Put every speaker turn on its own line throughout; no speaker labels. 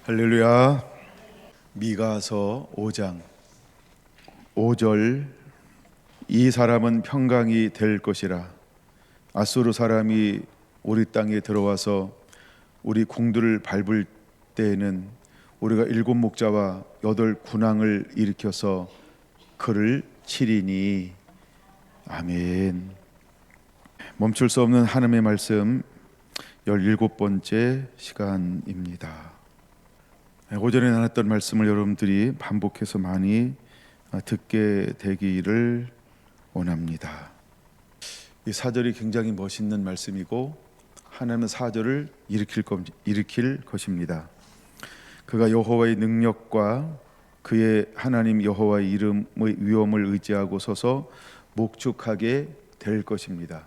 할렐루야. 미가서 5장 5절. 이 사람은 평강이 될 것이라. 아수르 사람이 우리 땅에 들어와서 우리 궁들을 밟을 때에는 우리가 7목자와 8군왕을 일으켜서 그를 치리니. 아멘. 멈출 수 없는 하나님의 말씀 17번째 시간입니다. 오전에 나눴던 말씀을 여러분들이 반복해서 많이 듣게 되기를 원합니다. 이 사절이 굉장히 멋있는 말씀이고 하나님은 사절을 일으킬 것입니다. 그가 여호와의 능력과 그의 하나님 여호와의 이름의 위엄을 의지하고 서서 목축하게 될 것입니다.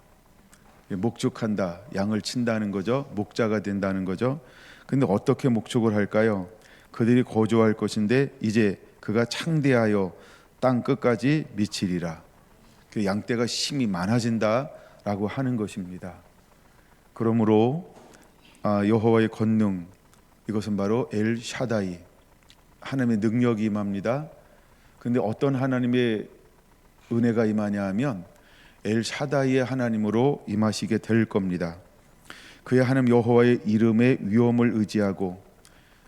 목축한다, 양을 친다는 거죠. 목자가 된다는 거죠. 근데 어떻게 목축을 할까요? 그들이 거주할 것인데 이제 그가 창대하여 땅 끝까지 미치리라. 그 양떼가 힘이 많아진다라고 하는 것입니다. 그러므로 여호와의 권능, 이것은 바로 엘 샤다이, 하나님의 능력이 임합니다. 근데 어떤 하나님의 은혜가 임하냐 하면 엘 샤다이의 하나님으로 임하시게 될 겁니다. 그의 하나님 여호와의 이름의 위엄을 의지하고,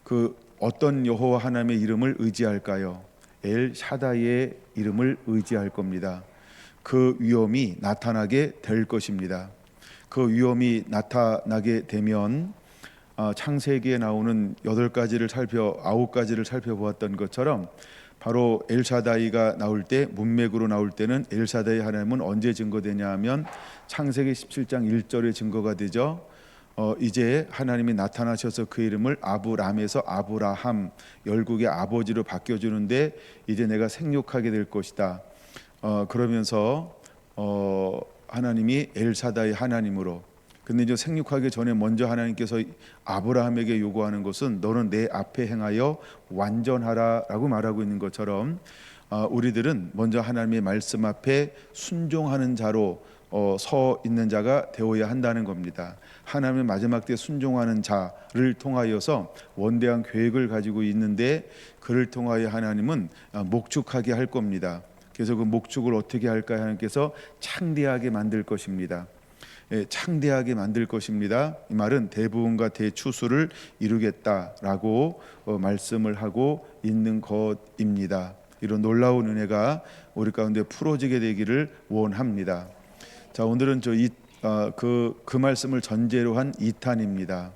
그 어떤 여호와 하나님의 이름을 의지할까요? 엘 샤다이의 이름을 의지할 겁니다. 그 위엄이 나타나게 될 것입니다. 그 위엄이 나타나게 되면 창세기에 나오는 9가지를 살펴보았던 것처럼 바로 엘샤다이가 나올 때, 문맥으로 나올 때는 엘샤다이 하나님은 언제 증거되냐 하면 창세기 17장 1절에 증거가 되죠. 이제 하나님이 나타나셔서 그 이름을 아브람에서 아브라함, 열국의 아버지로 바뀌어주는데 이제 내가 생육하게 될 것이다. 그러면서 하나님이 엘사다이 하나님으로. 근데 이제 생육하기 전에 먼저 하나님께서 아브라함에게 요구하는 것은 너는 내 앞에 행하여 완전하라라고 말하고 있는 것처럼 우리들은 먼저 하나님의 말씀 앞에 순종하는 자로 서 있는 자가 되어야 한다는 겁니다. 하나님의 마지막 때 순종하는 자를 통하여서 원대한 계획을 가지고 있는데, 그를 통하여 하나님은 목축하게 할 겁니다. 그래서 그 목축을 어떻게 할까? 하나님께서 창대하게 만들 것입니다. 창대하게 만들 것입니다. 이 말은 대부분과 대추수를 이루겠다라고 말씀을 하고 있는 것입니다. 이런 놀라운 은혜가 우리 가운데 풀어지게 되기를 원합니다. 자, 오늘은 그 말씀을 전제로 한 2탄입니다.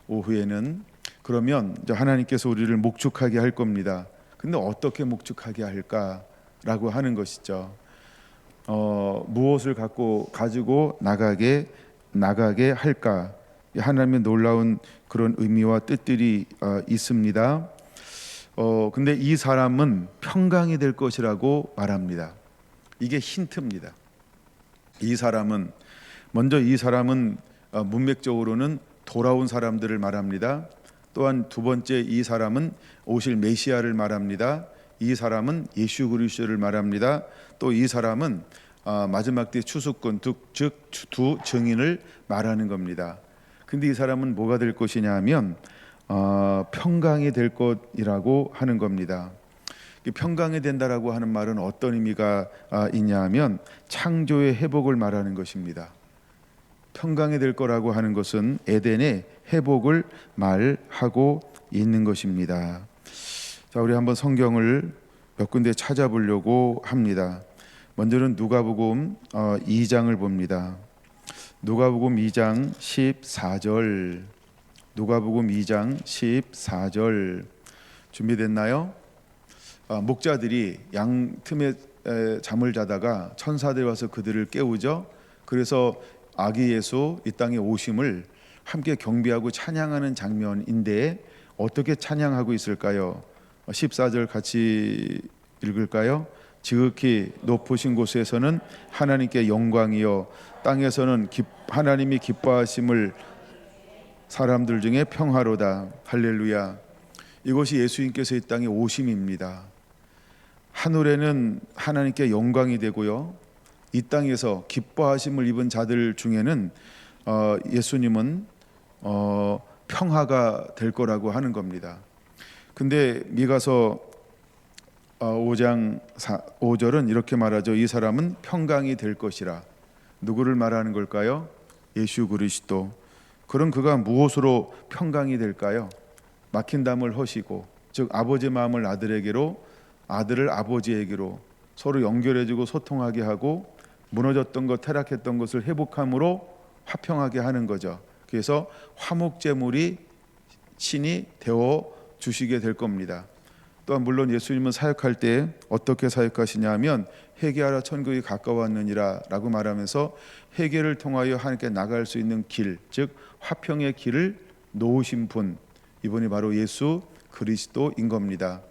오후에는 그러면 하나님께서 우리를 목축하게 할 겁니다. 근데 어떻게 목축하게 할까라고 하는 것이죠. 무엇을 가지고 나가게 할까? 하나님의 놀라운 그런 의미와 뜻들이 있습니다. 근데 이 사람은 평강이 될 것이라고 말합니다. 이게 힌트입니다. 이 사람은 문맥적으로는 돌아온 사람들을 말합니다. 또한 두 번째, 이 사람은 오실 메시아를 말합니다. 이 사람은 예수 그리스도를 말합니다. 또 이 사람은 마지막 때 추수꾼, 즉 두 증인을 말하는 겁니다. 근데 이 사람은 뭐가 될 것이냐 하면 평강이 될 것이라고 하는 겁니다. 평강이 된다라고 하는 말은 어떤 의미가 있냐 하면 창조의 회복을 말하는 것입니다. 평강이 될 거라고 하는 것은 에덴의 회복을 말하고 있는 것입니다. 자, 우리 한번 성경을 몇 군데 찾아보려고 합니다. 먼저는 누가복음 2장을 봅니다. 누가복음 2장 14절. 누가복음 2장 14절. 준비됐나요? 목자들이 양 틈에 잠을 자다가 천사들이 와서 그들을 깨우죠. 그래서 아기 예수 이 땅에 오심을 함께 경배하고 찬양하는 장면인데, 어떻게 찬양하고 있을까요? 14절 같이 읽을까요? 지극히 높으신 곳에서는 하나님께 영광이요, 땅에서는 하나님이 기뻐하심을 사람들 중에 평화로다. 할렐루야. 이것이 예수님께서 이 땅에 오심입니다. 하늘에는 하나님께 영광이 되고요, 이 땅에서 기뻐하심을 입은 자들 중에는 예수님은 평화가 될 거라고 하는 겁니다. 근데 미가서 5장 5절은 이렇게 말하죠. 이 사람은 평강이 될 것이라. 누구를 말하는 걸까요? 예수 그리스도. 그럼 그가 무엇으로 평강이 될까요? 막힌 담을 허시고, 즉 아버지 마음을 아들에게로, 아들을 아버지에게로 서로 연결해주고 소통하게 하고, 무너졌던 것, 타락했던 것을 회복함으로 화평하게 하는 거죠. 그래서 화목제물이 신이 되어 주시게 될 겁니다. 또한 물론 예수님은 사역할 때 어떻게 사역하시냐 하면 회개하라 천국이 가까웠느니라 라고 말하면서 회개를 통하여 하나님께 나갈 수 있는 길, 즉 화평의 길을 놓으신 분, 이분이 바로 예수 그리스도인 겁니다.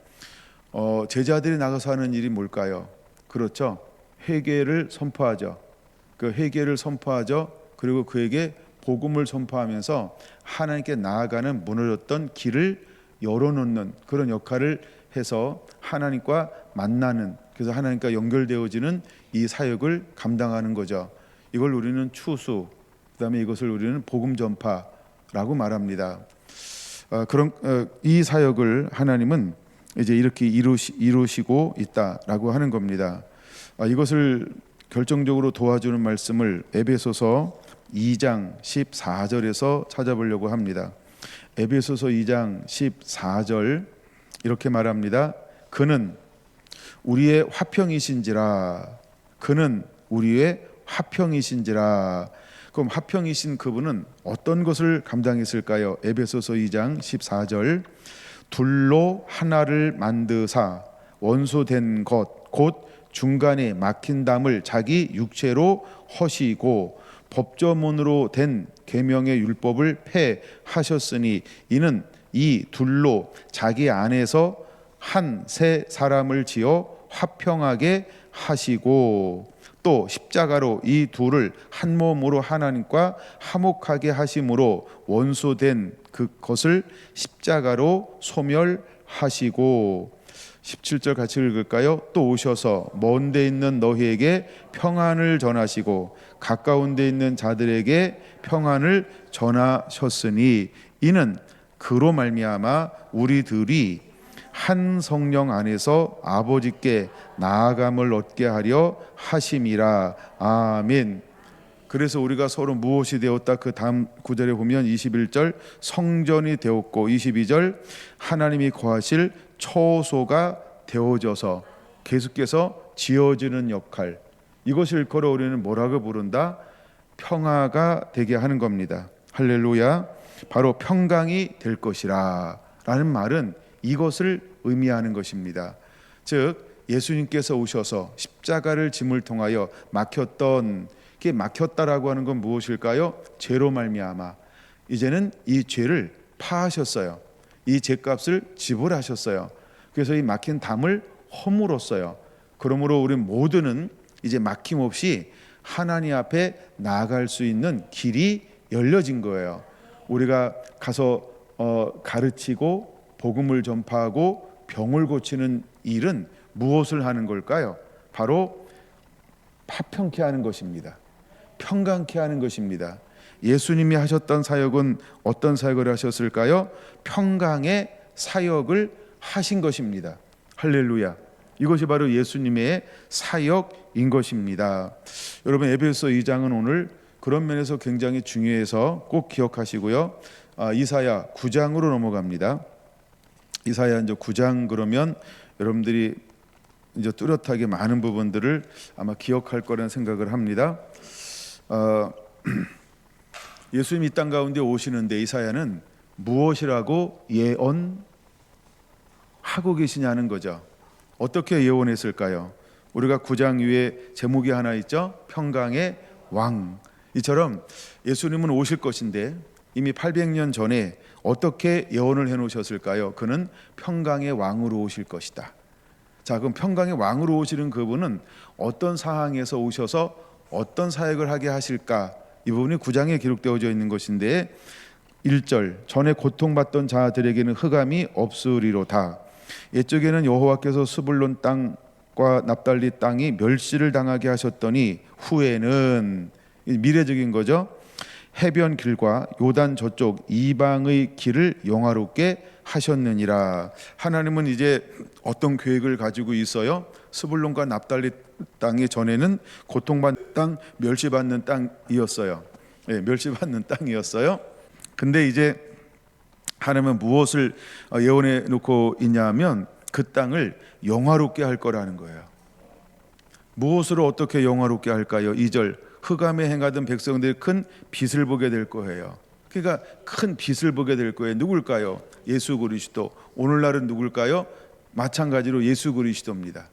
제자들이 나가서 하는 일이 뭘까요? 그렇죠. 회개를 선포하죠. 그 회개를 선포하죠. 그리고 그에게 복음을 선포하면서 하나님께 나아가는 무너졌던 길을 열어놓는 그런 역할을 해서 하나님과 만나는, 그래서 하나님과 연결되어지는 이 사역을 감당하는 거죠. 이걸 우리는 추수, 그다음에 이것을 우리는 복음 전파라고 말합니다. 그런 이 사역을 하나님은 이제 이렇게 이루시고 있다라고 하는 겁니다. 이것을 결정적으로 도와주는 말씀을 에베소서 2장 14절에서 찾아보려고 합니다. 에베소서 2장 14절 이렇게 말합니다. 그는 우리의 화평이신지라. 그는 우리의 화평이신지라. 그럼 화평이신 그분은 어떤 것을 감당했을까요? 에베소서 2장 14절 둘로 하나를 만드사 원소된 것 곧 중간에 막힌 담을 자기 육체로 허시고 법조문으로 된 계명의 율법을 폐하셨으니 이는 이 둘로 자기 안에서 한 새 사람을 지어 화평하게 하시고 또 십자가로 이 둘을 한 몸으로 하나님과 화목하게 하심으로 원소된 그것을 십자가로 소멸하시고 17절 같이 읽을까요? 또 오셔서 먼 데 있는 너희에게 평안을 전하시고 가까운 데 있는 자들에게 평안을 전하셨으니 이는 그로 말미암아 우리들이 한 성령 안에서 아버지께 나아감을 얻게 하려 하심이라. 아멘. 그래서 우리가 서로 무엇이 되었다? 그 다음 구절에 보면 21절 성전이 되었고 22절 하나님이 거하실 처소가 되어져서 계속해서 지어지는 역할, 이것을 일컬어 우리는 뭐라고 부른다? 평화가 되게 하는 겁니다. 할렐루야. 바로 평강이 될 것이라 라는 말은 이것을 의미하는 것입니다. 즉 예수님께서 오셔서 십자가를 짐을 통하여 막혔던, 그게 막혔다라고 하는 건 무엇일까요? 죄로 말미암아 이제는 이 죄를 파하셨어요. 이 죄값을 지불하셨어요. 그래서 이 막힌 담을 허물었어요. 그러므로 우리 모두는 이제 막힘없이 하나님 앞에 나아갈 수 있는 길이 열려진 거예요. 우리가 가서 가르치고 복음을 전파하고 병을 고치는 일은 무엇을 하는 걸까요? 바로 화평케 하는 것입니다. 평강케 하는 것입니다. 예수님이 하셨던 사역은 어떤 사역을 하셨을까요? 평강의 사역을 하신 것입니다. 할렐루야. 이것이 바로 예수님의 사역인 것입니다. 여러분 에베소 2장은 오늘 그런 면에서 굉장히 중요해서 꼭 기억하시고요. 이사야 9장으로 넘어갑니다. 이사야 이제 9장 그러면 여러분들이 이제 뚜렷하게 많은 부분들을 아마 기억할 거라는 생각을 합니다. 예수님이 이 땅 가운데 오시는데 이사야는 무엇이라고 예언하고 계시냐는 거죠. 어떻게 예언했을까요? 우리가 9장 위에 제목이 하나 있죠. 평강의 왕. 이처럼 예수님은 오실 것인데 이미 800년 전에 어떻게 예언을 해놓으셨을까요? 그는 평강의 왕으로 오실 것이다. 자, 그럼 평강의 왕으로 오시는 그분은 어떤 상황에서 오셔서 어떤 사역을 하게 하실까? 이 부분이 9장에 기록되어져 있는 것인데 1절 전에 고통받던 자들에게는 흑암이 없으리로다. 옛적에는 여호와께서 스불론 땅과 납달리 땅이 멸시를 당하게 하셨더니 후에는, 미래적인 거죠, 해변 길과 요단 저쪽 이방의 길을 영화롭게 하셨느니라. 하나님은 이제 어떤 계획을 가지고 있어요? 스불론과 납달리 땅이 전에는 고통받는 땅, 멸시받는 땅이었어요. 네, 멸시받는 땅이었어요. 근데 이제 하나님은 무엇을 예언해 놓고 있냐면 그 땅을 영화롭게 할 거라는 거예요. 무엇으로 어떻게 영화롭게 할까요? 2절, 흑암에 행하던 백성들이 큰 빛을 보게 될 거예요. 그러니까 큰 빛을 보게 될 거예요. 누굴까요? 예수 그리스도. 오늘날은 누굴까요? 마찬가지로 예수 그리스도입니다.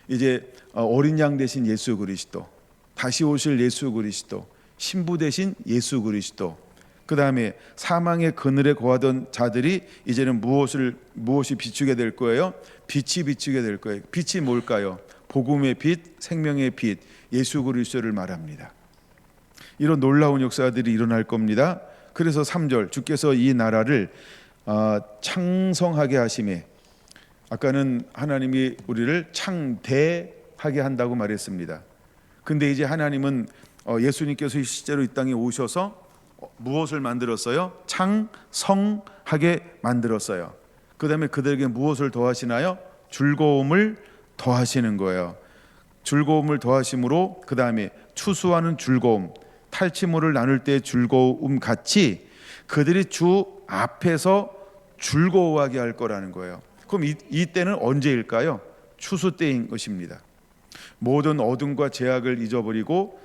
이제 어린 양 대신 예수 그리스도, 다시 오실 예수 그리스도, 신부 대신 예수 그리스도. 그 다음에 사망의 그늘에 거하던 자들이 이제는 무엇이 비추게 될 거예요? 빛이 비추게 될 거예요. 빛이 뭘까요? 복음의 빛, 생명의 빛, 예수 그리스도를 말합니다. 이런 놀라운 역사들이 일어날 겁니다. 그래서 3절, 주께서 이 나라를 창성하게 하심에, 아까는 하나님이 우리를 창대하게 한다고 말했습니다. 근데 이제 하나님은 예수님께서 실제로 이 땅에 오셔서 무엇을 만들었어요? 창성하게 만들었어요. 그 다음에 그들에게 무엇을 더하시나요? 즐거움을 더하시는 거예요. 즐거움을 더하심으로 그 다음에 추수하는 즐거움, 탈취물을 나눌 때 즐거움 같이 그들이 주 앞에서 즐거워하게 할 거라는 거예요. 그럼 이 때는 언제일까요? 추수 때인 것입니다. 모든 어둠과 죄악을 잊어버리고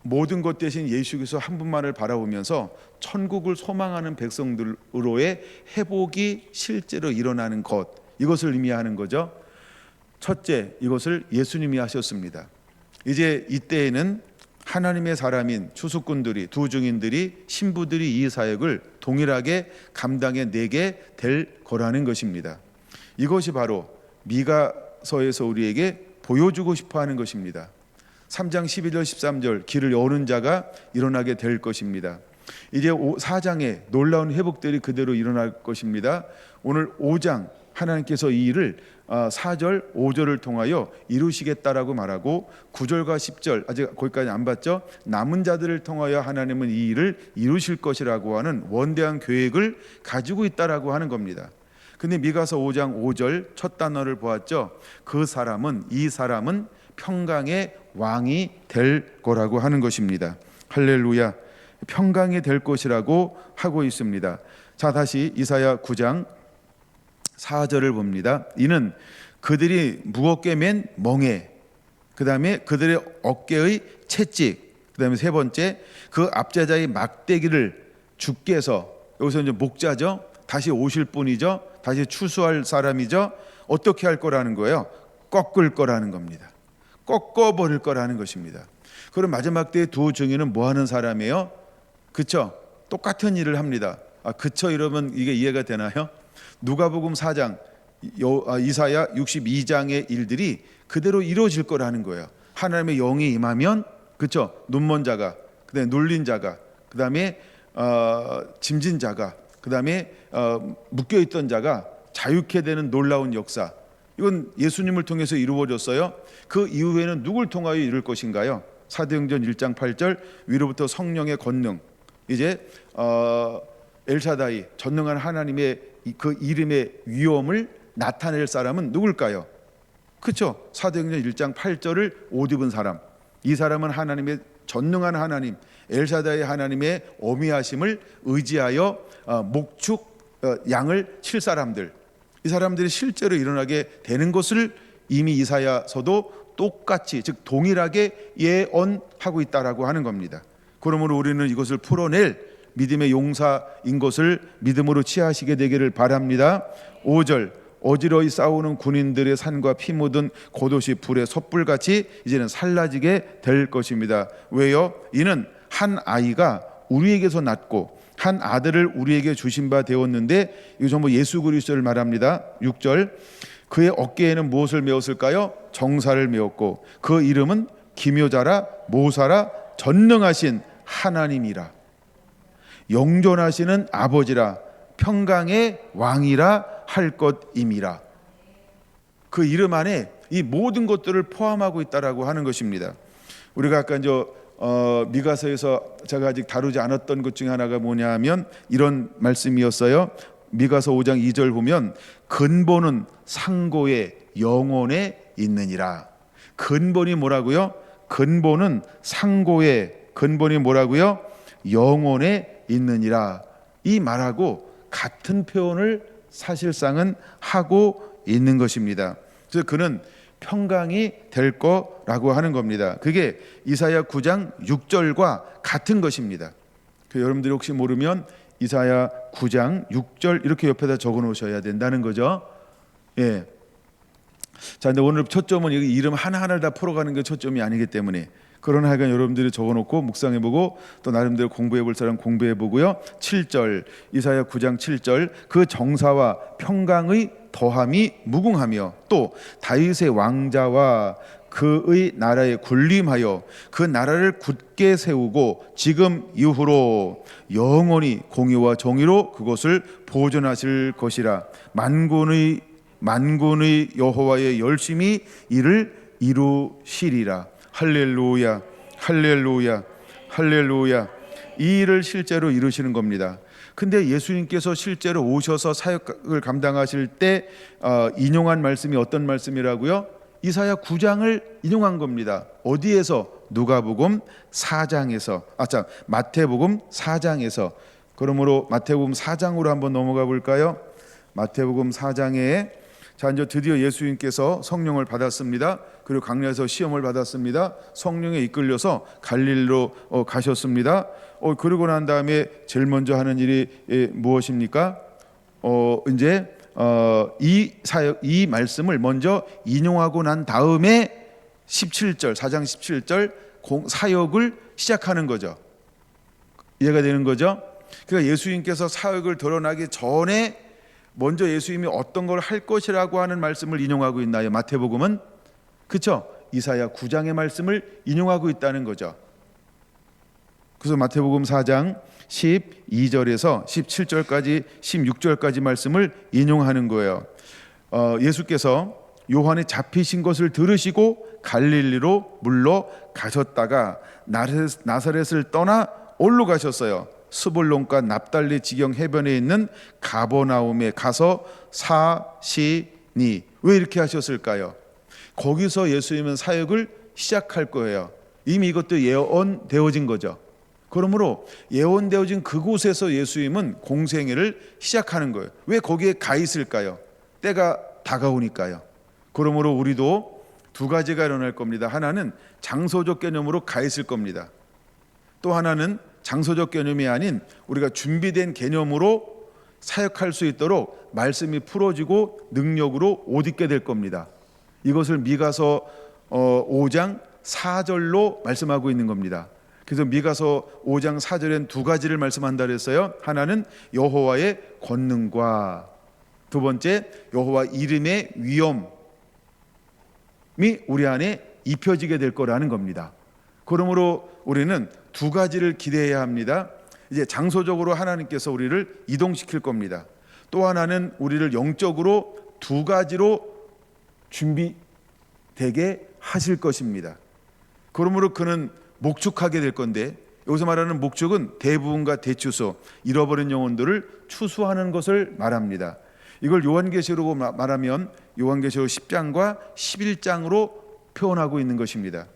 모든 것 대신 예수께서 한 분만을 바라보면서 천국을 소망하는 백성들로의 회복이 실제로 일어나는 것, 이것을 의미하는 거죠. 첫째, 이것을 예수님이 하셨습니다. 이제 이때에는 하나님의 사람인 추수꾼들이, 두 증인들이, 신부들이 이 사역을 동일하게 감당해내게 될 거라는 것입니다. 이것이 바로 미가서에서 우리에게 보여주고 싶어하는 것입니다. 3장 12절 13절 길을 여는 자가 일어나게 될 것입니다. 이제 4장에 놀라운 회복들이 그대로 일어날 것입니다. 오늘 5장 하나님께서 이 일을 4절 5절을 통하여 이루시겠다라고 말하고 9절과 10절 아직 거기까지 안 봤죠? 남은 자들을 통하여 하나님은 이 일을 이루실 것이라고 하는 원대한 계획을 가지고 있다라고 하는 겁니다. 근데 미가서 5장 5절 첫 단어를 보았죠? 이 사람은 평강의 왕이 될 거라고 하는 것입니다. 할렐루야. 평강이 될 것이라고 하고 있습니다. 자, 다시 이사야 9장 4절을 봅니다. 이는 그들이 무겁게 맨 멍에, 그 다음에 그들의 어깨의 채찍, 그 다음에 세 번째 그 압제자의 막대기를 주께서, 여기서 이제 목자죠, 다시 오실 분이죠, 다시 추수할 사람이죠, 어떻게 할 거라는 거예요? 꺾을 거라는 겁니다. 꺾어버릴 거라는 것입니다. 그럼 마지막 때의 두 증인은 뭐 하는 사람이에요? 그쵸? 똑같은 일을 합니다. 그쵸? 이러면 이게 이해가 되나요? 누가복음 4장, 이사야 62장의 일들이 그대로 이루어질 거라는 거예요. 하나님의 영이 임하면, 그쵸? 눈먼 자가, 그다음에 눌린 자가, 그다음에 짐진 자가, 그다음에 묶여있던 자가 자유케 되는 놀라운 역사. 이건 예수님을 통해서 이루어졌어요. 그 이후에는 누굴 통하여 이룰 것인가요? 사도행전 1장 8절 위로부터 성령의 권능, 이제 엘샤다이 전능한 하나님의 그 이름의 위엄을 나타낼 사람은 누굴까요? 그렇죠? 사도행전 1장 8절을 옷 입은 사람, 이 사람은 하나님의 전능한 하나님 엘샤다이 하나님의 어미하심을 의지하여 목축 양을 칠 사람들, 이 사람들이 실제로 일어나게 되는 것을 이미 이사야서도 똑같이, 즉 동일하게 예언하고 있다라고 하는 겁니다. 그러므로 우리는 이것을 풀어낼 믿음의 용사인 것을 믿음으로 취하시게 되기를 바랍니다. 5절 어지러이 싸우는 군인들의 산과 피 묻은 겉옷이 불에 섣불같이 이제는 살라지게 될 것입니다. 왜요? 이는 한 아이가 우리에게서 낳고 한 아들을 우리에게 주신 바 되었는데, 이거 전부 예수 그리스도를 말합니다. 6절 그의 어깨에는 무엇을 메었을까요? 정사를 메었고 그 이름은 기묘자라 모사라 전능하신 하나님이라 영존하시는 아버지라 평강의 왕이라 할 것임이라. 그 이름 안에 이 모든 것들을 포함하고 있다라고 하는 것입니다. 우리가 아까 미가서에서 제가 아직 다루지 않았던 것 중에 하나가 뭐냐면 이런 말씀이었어요. 미가서 5장 2절 보면 근본은 상고의 영혼에 있느니라. 근본이 뭐라고요? 근본은 상고의 근본이 뭐라고요? 영혼에 있느니라. 이 말하고 같은 표현을 사실상은 하고 있는 것입니다. 그래서 그는 평강이 될 거라고 하는 겁니다. 그게 이사야 9장 6절과 같은 것입니다. 여러분들이 혹시 모르면 이사야 9장 6절 이렇게 옆에다 적어 놓으셔야 된다는 거죠. 예. 자, 근데 오늘 초점은 여기 이름 하나하나를 다 풀어가는 게 초점이 아니기 때문에, 그러나 하여간 여러분들이 적어놓고 묵상해보고 또 나름대로 공부해볼 사람 공부해보고요. 7절 이사야 9장 7절 그 정사와 평강의 더함이 무궁하며 또 다윗의 왕자와 그의 나라에 군림하여 그 나라를 굳게 세우고 지금 이후로 영원히 공의와 정의로 그것을 보존하실 것이라. 만군의 여호와의 열심히 이를 이루시리라. 할렐루야, 할렐루야, 할렐루야. 이 일을 실제로 이루시는 겁니다. 근데 예수님께서 실제로 오셔서 사역을 감당하실 때 인용한 말씀이 어떤 말씀이라고요? 이사야 9장을 인용한 겁니다. 어디에서? 누가복음 4장에서, 마태복음 4장에서. 그러므로 마태복음 4장으로 한번 넘어가 볼까요? 마태복음 4장에 자, 이제 드디어 예수님께서 성령을 받았습니다. 그리고 광야에서 시험을 받았습니다. 성령에 이끌려서 갈릴리로 가셨습니다. 그러고 난 다음에 제일 먼저 하는 일이 무엇입니까? 이제 이 말씀을 먼저 인용하고 난 다음에 17절, 4장 17절 사역을 시작하는 거죠. 이해가 되는 거죠? 그러니까 예수님께서 사역을 드러나기 전에 먼저 예수님이 어떤 걸 할 것이라고 하는 말씀을 인용하고 있나요? 마태복음은 그렇죠? 이사야 9장의 말씀을 인용하고 있다는 거죠. 그래서 마태복음 4장 12절에서 17절까지 16절까지 말씀을 인용하는 거예요. 예수께서 요한이 잡히신 것을 들으시고 갈릴리로 물러가셨다가 나사렛을 떠나 어디로 가셨어요? 스불론과 납달리 지경 해변에 있는 가버나움에 가서 사시니. 왜 이렇게 하셨을까요? 거기서 예수님은 사역을 시작할 거예요. 이미 이것도 예언되어진 거죠. 그러므로 예언되어진 그곳에서 예수님은 공생애를 시작하는 거예요. 왜 거기에 가 있을까요? 때가 다가오니까요. 그러므로 우리도 두 가지가 일어날 겁니다. 하나는 장소적 개념으로 가 있을 겁니다. 또 하나는 장소적 개념이 아닌 우리가 준비된 개념으로 사역할 수 있도록 말씀이 풀어지고 능력으로 옷 입게 될 겁니다. 이것을 미가서 5장 4절로 말씀하고 있는 겁니다. 그래서 미가서 5장 4절엔 두 가지를 말씀한다 그랬어요. 하나는 여호와의 권능과 두 번째 여호와 이름의 위엄이 우리 안에 입혀지게 될 거라는 겁니다. 그러므로 우리는 두 가지를 기대해야 합니다. 이제 장소적으로 하나님께서 우리를 이동시킬 겁니다. 또 하나는 우리를 영적으로 두 가지로 준비되게 하실 것입니다. 그러므로 그는 목축하게 될 건데, 여기서 말하는 목축은 대부분과 대추수, 잃어버린 영혼들을 추수하는 것을 말합니다. 이걸 요한계시록으로 말하면 요한계시록 10장과 11장으로 표현하고 있는 것입니다.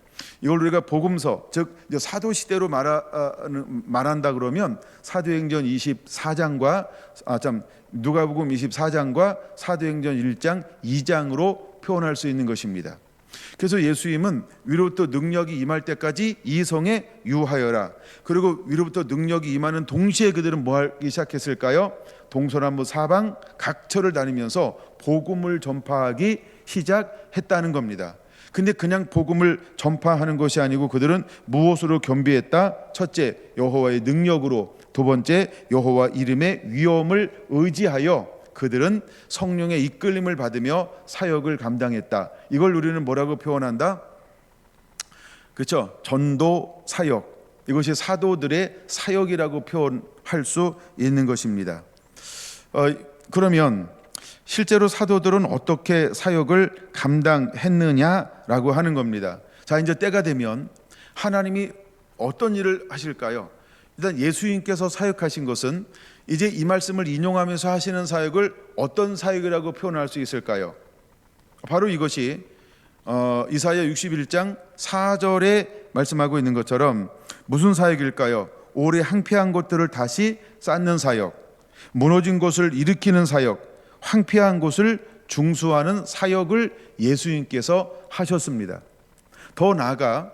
이걸 우리가 복음서, 즉 사도시대로 말한다 그러면 사도행전 24장과 누가복음 24장과 사도행전 1장 2장으로 표현할 수 있는 것입니다. 그래서 예수님은 위로부터 능력이 임할 때까지 이 성에 유하여라. 그리고 위로부터 능력이 임하는 동시에 그들은 뭐 하기 시작했을까요? 동서남북 사방 각처를 다니면서 복음을 전파하기 시작했다는 겁니다. 근데 그냥 복음을 전파하는 것이 아니고 그들은 무엇으로 겸비했다? 첫째, 여호와의 능력으로. 두 번째, 여호와 이름의 위엄을 의지하여 그들은 성령의 이끌림을 받으며 사역을 감당했다. 이걸 우리는 뭐라고 표현한다? 그렇죠? 전도 사역. 이것이 사도들의 사역이라고 표현할 수 있는 것입니다. 그러면 실제로 사도들은 어떻게 사역을 감당했느냐라고 하는 겁니다. 자, 이제 때가 되면 하나님이 어떤 일을 하실까요? 일단 예수님께서 사역하신 것은 이제 이 말씀을 인용하면서 하시는 사역을 어떤 사역이라고 표현할 수 있을까요? 바로 이것이 이사야 61장 4절에 말씀하고 있는 것처럼 무슨 사역일까요? 오래 황폐한 것들을 다시 쌓는 사역, 무너진 곳을 일으키는 사역, 황폐한 곳을 중수하는 사역을 예수님께서 하셨습니다. 더 나아가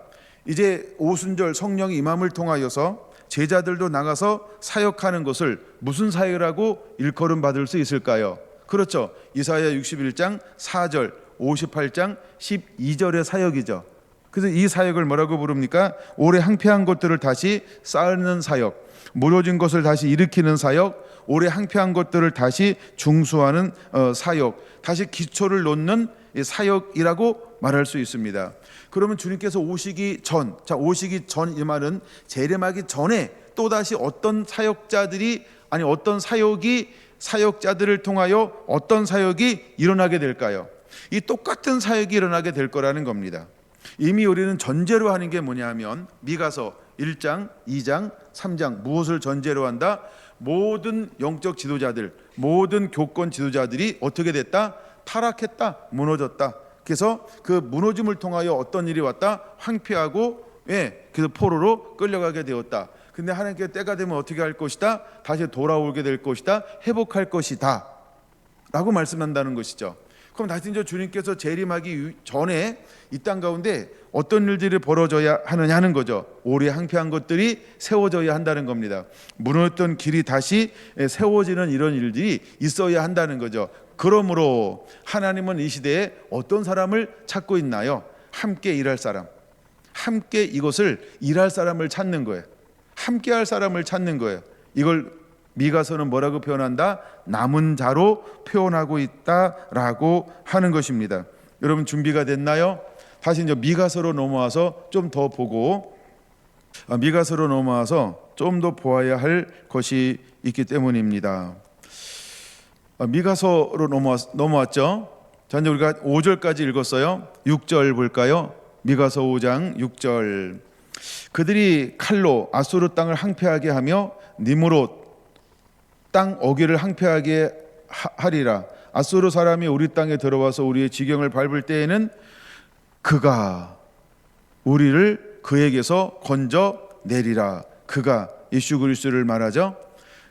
이제 오순절 성령의 임함을 통하여서 제자들도 나가서 사역하는 것을 무슨 사역이라고 일컬음 받을 수 있을까요? 그렇죠. 이사야 61장 4절, 58장 12절의 사역이죠. 그래서 이 사역을 뭐라고 부릅니까? 오래 황폐한 것들을 다시 쌓는 사역, 무너진 것을 다시 일으키는 사역, 오래 황폐한 것들을 다시 중수하는 사역, 다시 기초를 놓는 사역이라고 말할 수 있습니다. 그러면 주님께서 오시기 전, 오시기 전 이 말은 재림하기 전에 또다시 어떤 사역자들이 어떤 사역이 사역자들을 통하여 어떤 사역이 일어나게 될까요? 이 똑같은 사역이 일어나게 될 거라는 겁니다. 이미 우리는 전제로 하는 게 뭐냐면 미가서 1장, 2장, 3장 무엇을 전제로 한다? 모든 영적 지도자들, 모든 교권 지도자들이 어떻게 됐다? 타락했다, 무너졌다. 그래서 그 무너짐을 통하여 어떤 일이 왔다? 황폐하고 그래서 포로로 끌려가게 되었다. 근데 하나님께 때가 되면 어떻게 할 것이다? 다시 돌아오게 될 것이다. 회복할 것이다 라고 말씀한다는 것이죠. 그럼 다시 이제 주님께서 재림하기 전에 이 땅 가운데 어떤 일들이 벌어져야 하느냐 하는 거죠. 오래 황폐한 것들이 세워져야 한다는 겁니다. 무너졌던 길이 다시 세워지는 이런 일들이 있어야 한다는 거죠. 그러므로 하나님은 이 시대에 어떤 사람을 찾고 있나요? 함께 일할 사람, 함께 이것을 일할 사람을 찾는 거예요. 함께 할 사람을 찾는 거예요. 이걸 미가서는 뭐라고 표현한다? 남은 자로 표현하고 있다라고 하는 것입니다. 여러분 준비가 됐나요? 다시 이제 미가서로 넘어와서 좀 더 보고 미가서로 넘어와서 좀 더 보아야 할 것이 있기 때문입니다. 미가서로 넘어왔죠. 자, 이제 우리가 5절까지 읽었어요. 6절 볼까요? 미가서 5장 6절. 그들이 칼로 아수르 땅을 황폐하게 하며 니므롯 땅 어귀를 황폐하게 하리라. 아수르 사람이 우리 땅에 들어와서 우리의 지경을 밟을 때에는 그가 우리를 그에게서 건져 내리라. 그가 예수 그리스도를 말하죠.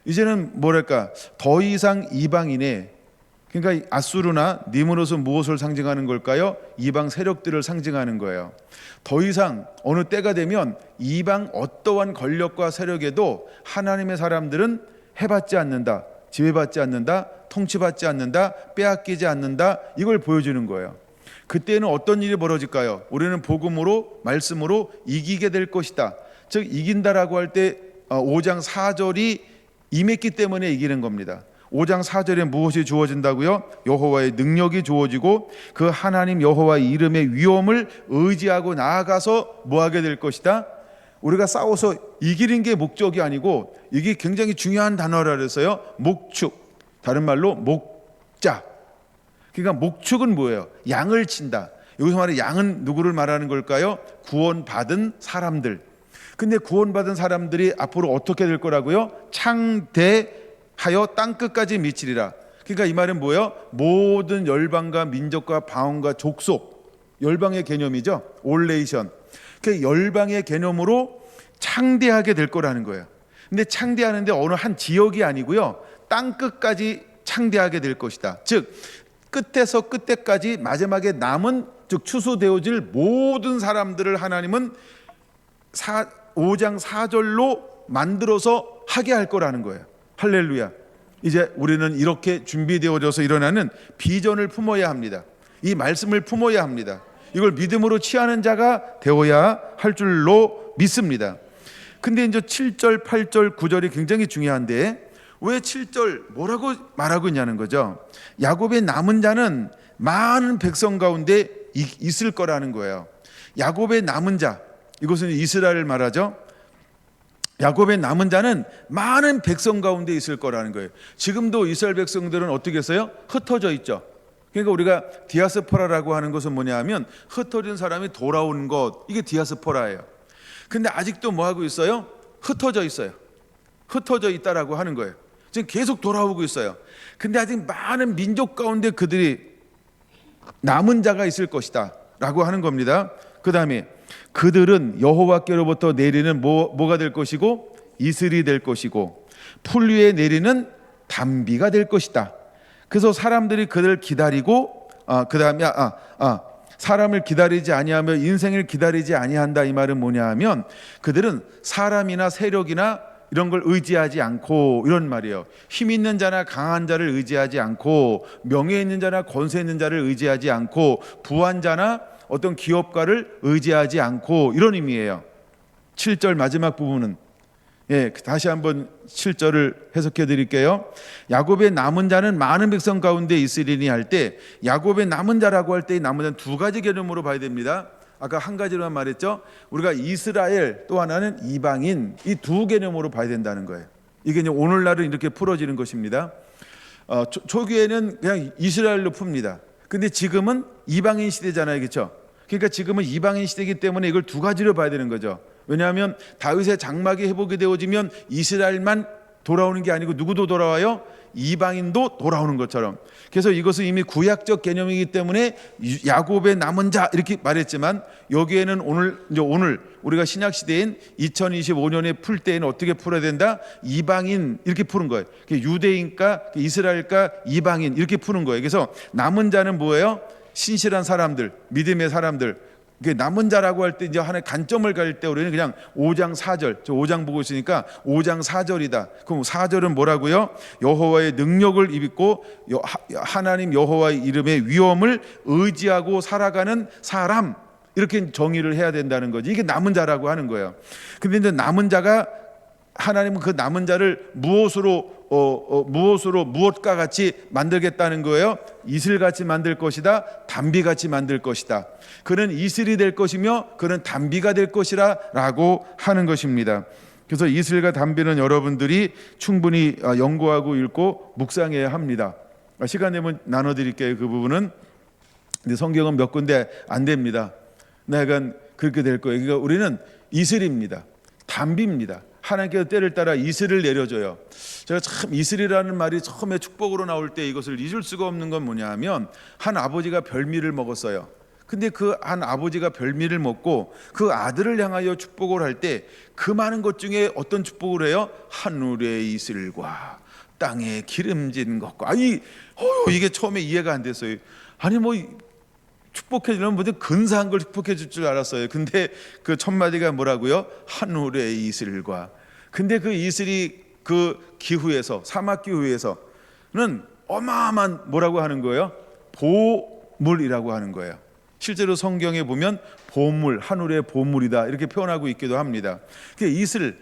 이제는 뭐랄까 더 이상 이방인의, 그러니까 아수르나 니므롯은 무엇을 상징하는 걸까요? 이방 세력들을 상징하는 거예요. 더 이상 어느 때가 되면 이방 어떠한 권력과 세력에도 하나님의 사람들은 해받지 않는다, 지배받지 않는다, 통치받지 않는다, 빼앗기지 않는다, 이걸 보여주는 거예요. 그때는 어떤 일이 벌어질까요? 우리는 복음으로, 말씀으로 이기게 될 것이다. 즉 이긴다라고 할 때 5장 4절이 임했기 때문에 이기는 겁니다. 5장 4절에 무엇이 주어진다고요? 여호와의 능력이 주어지고 그 하나님 여호와의 이름의 위엄을 의지하고 나아가서 뭐하게 될 것이다? 우리가 싸워서 이기는 게 목적이 아니고, 이게 굉장히 중요한 단어라 그래서요, 목축, 다른 말로 목자. 그러니까 목축은 뭐예요? 양을 친다. 여기서 말하는 양은 누구를 말하는 걸까요? 구원받은 사람들. 근데 구원받은 사람들이 앞으로 어떻게 될 거라고요? 창대하여 땅끝까지 미치리라. 그러니까 이 말은 뭐예요? 모든 열방과 민족과 방언과 족속, 열방의 개념이죠. 올레이션. 그 열방의 개념으로 창대하게 될 거라는 거예요. 근데 창대하는데 어느 한 지역이 아니고요, 땅끝까지 창대하게 될 것이다. 즉 끝에서 끝에까지 마지막에 남은, 즉 추수되어질 모든 사람들을 하나님은 5장 4절로 만들어서 하게 할 거라는 거예요. 할렐루야. 이제 우리는 이렇게 준비되어져서 일어나는 비전을 품어야 합니다. 이 말씀을 품어야 합니다. 이걸 믿음으로 취하는 자가 되어야 할 줄로 믿습니다. 근데 이제 7절, 8절, 9절이 굉장히 중요한데 왜 7절 뭐라고 말하고 있냐는 거죠. 야곱의 남은 자는 많은 백성 가운데 있을 거라는 거예요. 야곱의 남은 자, 이것은 이스라엘을 말하죠. 야곱의 남은 자는 많은 백성 가운데 있을 거라는 거예요. 지금도 이스라엘 백성들은 어떻게 했어요? 흩어져 있죠. 그러니까 우리가 디아스포라라고 하는 것은 뭐냐 하면 흩어진 사람이 돌아오는 것, 이게 디아스포라예요. 근데 아직도 뭐 하고 있어요? 흩어져 있어요. 흩어져 있다라고 하는 거예요. 지금 계속 돌아오고 있어요. 근데 아직 많은 민족 가운데 그들이 남은 자가 있을 것이다 라고 하는 겁니다. 그 다음에 그들은 여호와께로부터 내리는 뭐가 될 것이고 이슬이 될 것이고 풀 위에 내리는 단비가 될 것이다. 그래서 사람들이 그들을 기다리고 그 다음에 사람을 기다리지 아니하며 인생을 기다리지 아니한다. 이 말은 뭐냐 하면 그들은 사람이나 세력이나 이런 걸 의지하지 않고, 이런 말이에요. 힘 있는 자나 강한 자를 의지하지 않고, 명예 있는 자나 권세 있는 자를 의지하지 않고, 부한 자나 어떤 기업가를 의지하지 않고, 이런 의미예요. 7절 마지막 부분은 다시 한번 7절을 해석해 드릴게요. 야곱의 남은 자는 많은 백성 가운데 있으리니 할 때, 야곱의 남은 자라고 할 때 이 남은 자는 두 가지 개념으로 봐야 됩니다. 아까 한 가지로만 말했죠. 우리가 이스라엘, 또 하나는 이방인, 이 두 개념으로 봐야 된다는 거예요. 이게 이제 오늘날은 이렇게 풀어지는 것입니다. 초기에는 그냥 이스라엘로 풉니다. 근데 지금은 이방인 시대잖아요, 그렇죠? 그러니까 지금은 이방인 시대이기 때문에 이걸 두 가지로 봐야 되는 거죠. 왜냐하면 다윗의 장막이 회복이 되어지면 이스라엘만 돌아오는 게 아니고 누구도 돌아와요? 이방인도 돌아오는 것처럼. 그래서 이것은 이미 구약적 개념이기 때문에 야곱의 남은 자 이렇게 말했지만, 여기에는 오늘 우리가 신약 시대인 2025년에 풀 때에는 어떻게 풀어야 된다? 이방인 이렇게 푸는 거예요. 유대인과 이스라엘과 이방인 이렇게 푸는 거예요. 그래서 남은 자는 뭐예요? 신실한 사람들, 믿음의 사람들. 남은 자라고 할 때 이제 하나의 관점을 가릴 때 우리는 그냥 5장 4절, 저 5장 보고 있으니까 5장 4절이다. 그럼 4절은 뭐라고요? 여호와의 능력을 입고 하나님 여호와의 이름의 위엄을 의지하고 살아가는 사람, 이렇게 정의를 해야 된다는 거지. 이게 남은 자라고 하는 거예요. 근데 이제 남은 자가, 하나님은 그 남은 자를 무엇과 같이 만들겠다는 거예요? 이슬같이 만들 것이다, 단비같이 만들 것이다. 그는 이슬이 될 것이며 그는 단비가 될 것이라 라고 하는 것입니다. 그래서 이슬과 단비는 여러분들이 충분히 연구하고 읽고 묵상해야 합니다. 시간 되면 나눠드릴게요. 그 부분은. 근데 성경은 몇 군데 안 됩니다. 약간 그렇게 될 거예요. 그러니까 우리는 이슬입니다, 단비입니다. 하나님께서 때를 따라 이슬을 내려줘요. 제가 참 이슬이라는 말이 처음에 축복으로 나올 때 이것을 잊을 수가 없는 건 뭐냐 하면, 한 아버지가 별미를 먹었어요. 근데 그 한 아버지가 별미를 먹고 그 아들을 향하여 축복을 할 때 그 많은 것 중에 어떤 축복을 해요? 하늘의 이슬과 땅의 기름진 것과. 이게 처음에 이해가 안 됐어요. 축복해 주려면 뭐든 근사한 걸 축복해 줄 줄 알았어요. 근데 그 첫 마디가 뭐라고요? 하늘의 이슬과. 근데 그 이슬이 그 기후에서, 사막 기후에서는 어마어마한 뭐라고 하는 거예요? 보물이라고 하는 거예요. 실제로 성경에 보면 보물, 하늘의 보물이다 이렇게 표현하고 있기도 합니다. 이슬을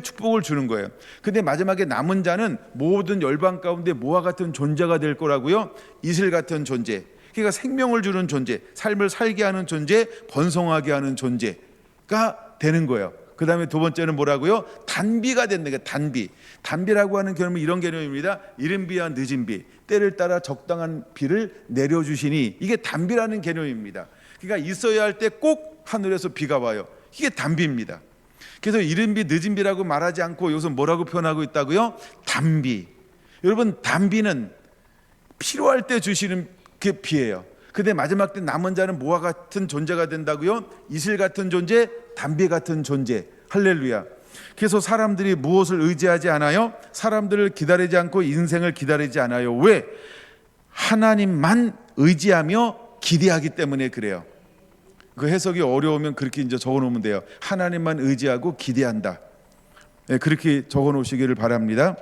축복을 주는 거예요. 근데 마지막에 남은 자는 모든 열방 가운데 뭐와 같은 존재가 될 거라고요? 이슬 같은 존재. 그러니까 생명을 주는 존재, 삶을 살게 하는 존재, 번성하게 하는 존재가 되는 거예요. 그 다음에 두 번째는 뭐라고요? 단비가 된다. 단비. 단비라고 하는 개념은 이런 개념입니다. 이른 비와 늦은 비, 때를 따라 적당한 비를 내려주시니, 이게 단비라는 개념입니다. 그러니까 있어야 할 때 꼭 하늘에서 비가 와요. 이게 단비입니다. 그래서 이른 비, 늦은 비라고 말하지 않고 여기서 뭐라고 표현하고 있다고요? 단비. 여러분, 단비는 필요할 때 주시는 그 비예요. 근데 마지막 때 남은 자는 뭐와 같은 존재가 된다고요? 이슬 같은 존재, 단비 같은 존재. 할렐루야. 그래서 사람들이 무엇을 의지하지 않아요? 사람들을 기다리지 않고 인생을 기다리지 않아요. 왜? 하나님만 의지하며 기대하기 때문에 그래요. 그 해석이 어려우면 그렇게 이제 적어 놓으면 돼요. 하나님만 의지하고 기대한다. 그렇게 적어 놓으시기를 바랍니다.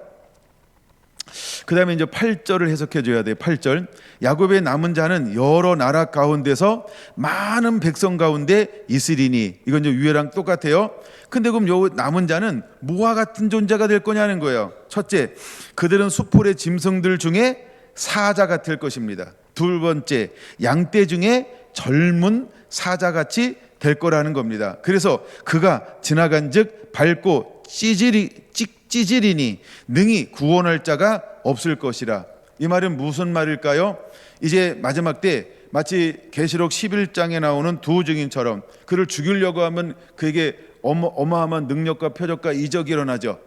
그 다음에 이제 8절을 해석해 줘야 돼요. 8절. 야곱의 남은 자는 여러 나라 가운데서 많은 백성 가운데 있으리니. 이건 이제 위에랑 똑같아요. 근데 그럼 요 남은 자는 뭐와 같은 존재가 될 거냐는 거예요. 첫째, 그들은 수풀의 짐승들 중에 사자 같을 것입니다. 두 번째, 양떼 중에 젊은 사자같이 될 거라는 겁니다. 그래서 그가 지나간즉 밟고 찌질이니 능히 구원할 자가 없을 것이라. 이 말은 무슨 말일까요? 이제 마지막 때 마치 계시록 11장에 나오는 두 증인처럼 그를 죽이려고 하면 그에게 어마어마한 능력과 표적과 이적이 일어나죠.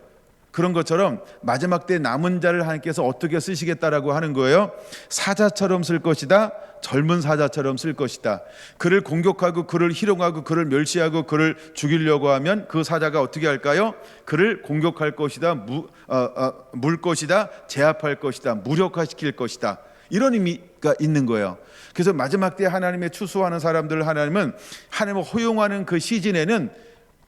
그런 것처럼 마지막 때 남은 자를 하나님께서 어떻게 쓰시겠다라고 하는 거예요. 사자처럼 쓸 것이다. 젊은 사자처럼 쓸 것이다. 그를 공격하고 그를 희롱하고 그를 멸시하고 그를 죽이려고 하면 그 사자가 어떻게 할까요? 그를 공격할 것이다. 물 것이다. 제압할 것이다. 무력화시킬 것이다. 이런 의미가 있는 거예요. 그래서 마지막 때 하나님의 추수하는 사람들, 하나님은 하나님을 허용하는 그 시즌에는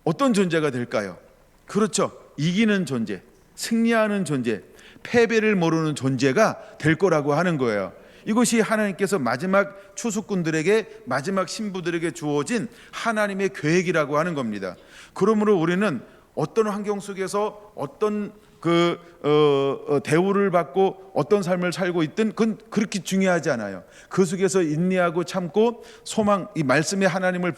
어떤 존재가 될까요? 그렇죠. 이기는 존재, 승리하는 존재, 패배를 모르는 존재가 될 거라고 하는 거예요. 이것이 하나님께서 마지막 추수꾼들에게, 마지막 신부들에게 주어진 하나님의 계획이라고 하는 겁니다. 그러므로 우리는 어떤 환경 속에서 어떤 대우를 받고 어떤 삶을 살고 있든 그건 그렇게 중요하지 않아요. 그 속에서 인내하고 참고 소망, 이 말씀의 하나님을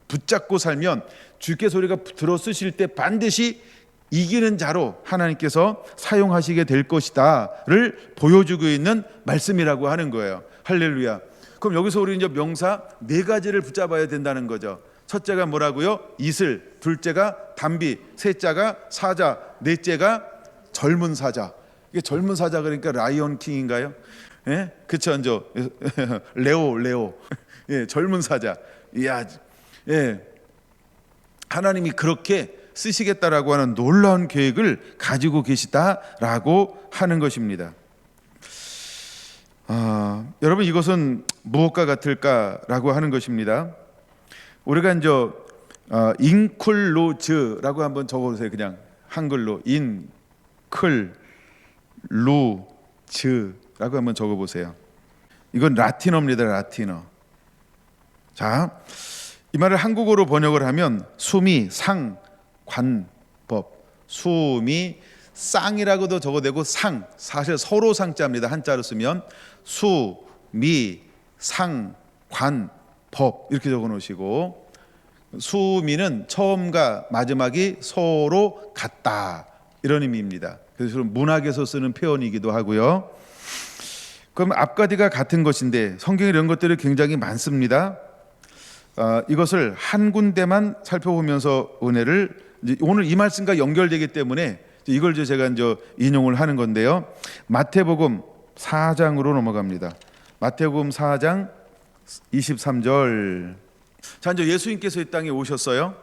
붙잡고 살면 주께서 우리가 들어 쓰실 때 반드시 이기는 자로 하나님께서 사용하시게 될 것이다를 보여주고 있는 말씀이라고 하는 거예요. 할렐루야. 그럼 여기서 우리 이제 명사 4가지를 붙잡아야 된다는 거죠. 첫째가 뭐라고요? 이슬, 둘째가 담비, 셋째가 사자, 넷째가 젊은 사자. 이게 젊은 사자 그러니까 라이언 킹인가요? 예? 그쵸, 이제 레오. 예, 젊은 사자. 이야, 예. 하나님이 그렇게 쓰시겠다라고 하는 놀라운 계획을 가지고 계시다라고 하는 것입니다. 여러분, 이것은 무엇과 같을까라고 하는 것입니다. 우리가 이제 인클루즈라고 한번 적어보세요. 그냥 한글로 인클루즈라고 한번 적어보세요. 이건 라틴어입니다. 라틴어. 자, 이 말을 한국어로 번역을 하면 수미, 상, 관법, 수미, 쌍이라고도 적어대고 상, 사실 서로 상자입니다. 한자로 쓰면 수미, 상, 관, 법 이렇게 적어 놓으시고, 수미는 처음과 마지막이 서로 같다 이런 의미입니다. 그래서 문학에서 쓰는 표현이기도 하고요. 그럼 앞과 뒤가 같은 것인데 성경에 이런 것들이 굉장히 많습니다. 이것을 한 군데만 살펴보면서 은혜를, 오늘 이 말씀과 연결되기 때문에 이걸 제가 이제 인용을 하는 건데요. 마태복음 4장으로 넘어갑니다. 마태복음 4장 23절. 자, 이제 예수님께서 이 땅에 오셨어요.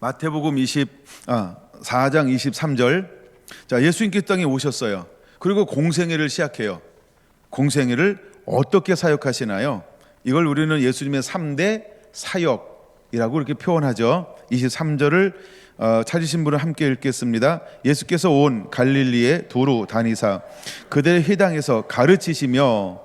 마태복음 4장 23절. 자, 예수님께서 이 땅에 오셨어요. 그리고 공생애를 시작해요. 공생애를 어떻게 사역하시나요? 이걸 우리는 예수님의 3대 사역이라고 이렇게 표현하죠. 23절을 찾으신 분은 함께 읽겠습니다. 예수께서 온 갈릴리에 두루 다니사 그들의 회당에서 가르치시며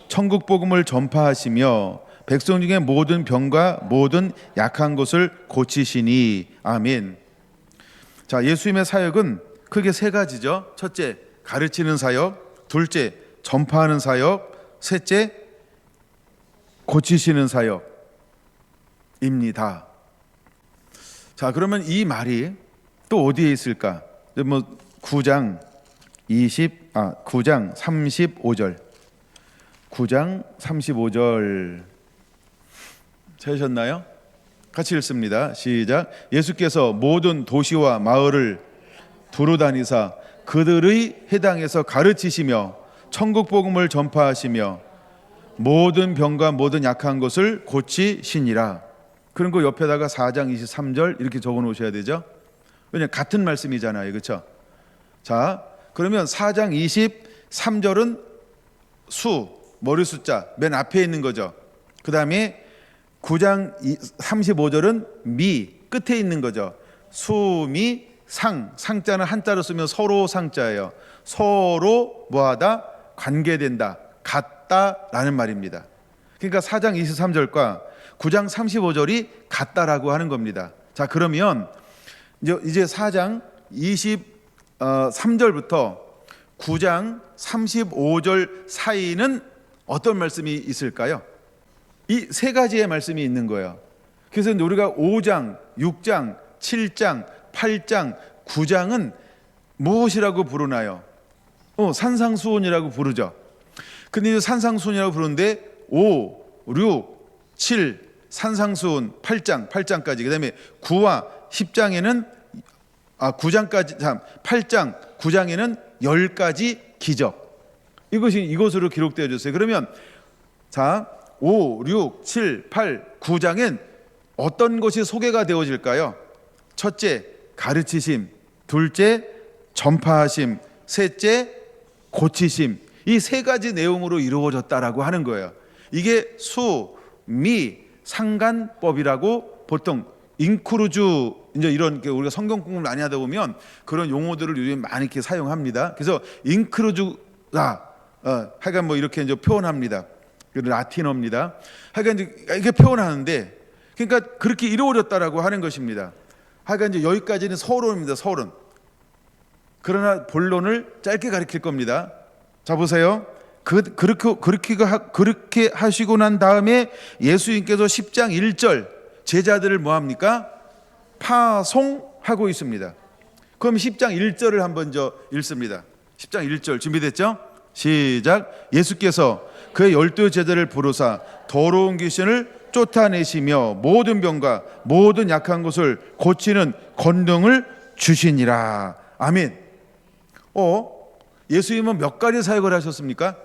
천국 복음을 전파하시며 백성 중에 모든 병과 모든 약한 것을 고치시니. 아멘. 자, 예수님의 사역은 크게 3가지죠. 첫째, 가르치는 사역. 둘째, 전파하는 사역. 셋째, 고치시는 사역입니다. 자, 그러면 이 말이 또 어디에 있을까? 9장 35절. 9장 35절 찾으셨나요? 같이 읽습니다. 시작. 예수께서 모든 도시와 마을을 두루 다니사 그들의 회당에서 가르치시며 천국 복음을 전파하시며 모든 병과 모든 약한 것을 고치시니라. 그런 거 옆에다가 4장 23절 이렇게 적어 놓으셔야 되죠. 왜냐하면 같은 말씀이잖아요. 그렇죠? 자, 그러면 4장 23절은 수, 머리 숫자 맨 앞에 있는 거죠. 그 다음에 9장 35절은 미, 끝에 있는 거죠. 수미, 상, 상자는 한자로 쓰면 서로 상자예요. 서로 뭐하다? 관계된다, 같다라는 말입니다. 그러니까 4장 23절과 9장 35절이 같다라고 하는 겁니다. 자, 그러면 이제 4장 23절부터 9장 35절 사이는 어떤 말씀이 있을까요? 이 3가지의 말씀이 있는 거예요. 그래서 우리가 5장, 6장, 7장, 8장, 9장은 무엇이라고 부르나요? 산상수훈이라고 부르죠. 근데 산상수훈이라고 부르는데 5, 6, 7, 산상수훈 8장까지, 그다음에 9와 10장에는 9장까지 8장 9장에는 10가지 기적, 이것으로 기록되어 있어요. 그러면 자 5, 6, 7, 8, 9장엔 어떤 것이 소개가 되어질까요? 첫째, 가르치심. 둘째, 전파하심. 셋째, 고치심. 이 세 가지 내용으로 이루어졌다라고 하는 거예요. 이게 수, 미, 상간법이라고 보통 인크루즈, 이제 이런 우리가 성경 공부를 많이 하다 보면 그런 용어들을 요즘 많이 이렇게 사용합니다. 그래서 인크루즈다, 하여간 뭐 이렇게 이제 표현합니다. 라틴어입니다. 하여간 이제 이렇게 표현하는데, 그러니까 그렇게 이루어졌다라고 하는 것입니다. 하여간 이제 여기까지는 서론입니다. 서론. 그러나 본론을 짧게 가르칠 겁니다. 자 보세요. 그렇게 하시고 난 다음에 예수님께서 10장 1절 제자들을 뭐합니까? 파송하고 있습니다. 그럼 10장 1절을 한번 읽습니다. 10장 1절 준비됐죠? 시작. 예수께서 그의 12 제자를 부르사 더러운 귀신을 쫓아내시며 모든 병과 모든 약한 것을 고치는 권능을 주시니라. 아멘. 예수님은 몇 가지 사역을 하셨습니까?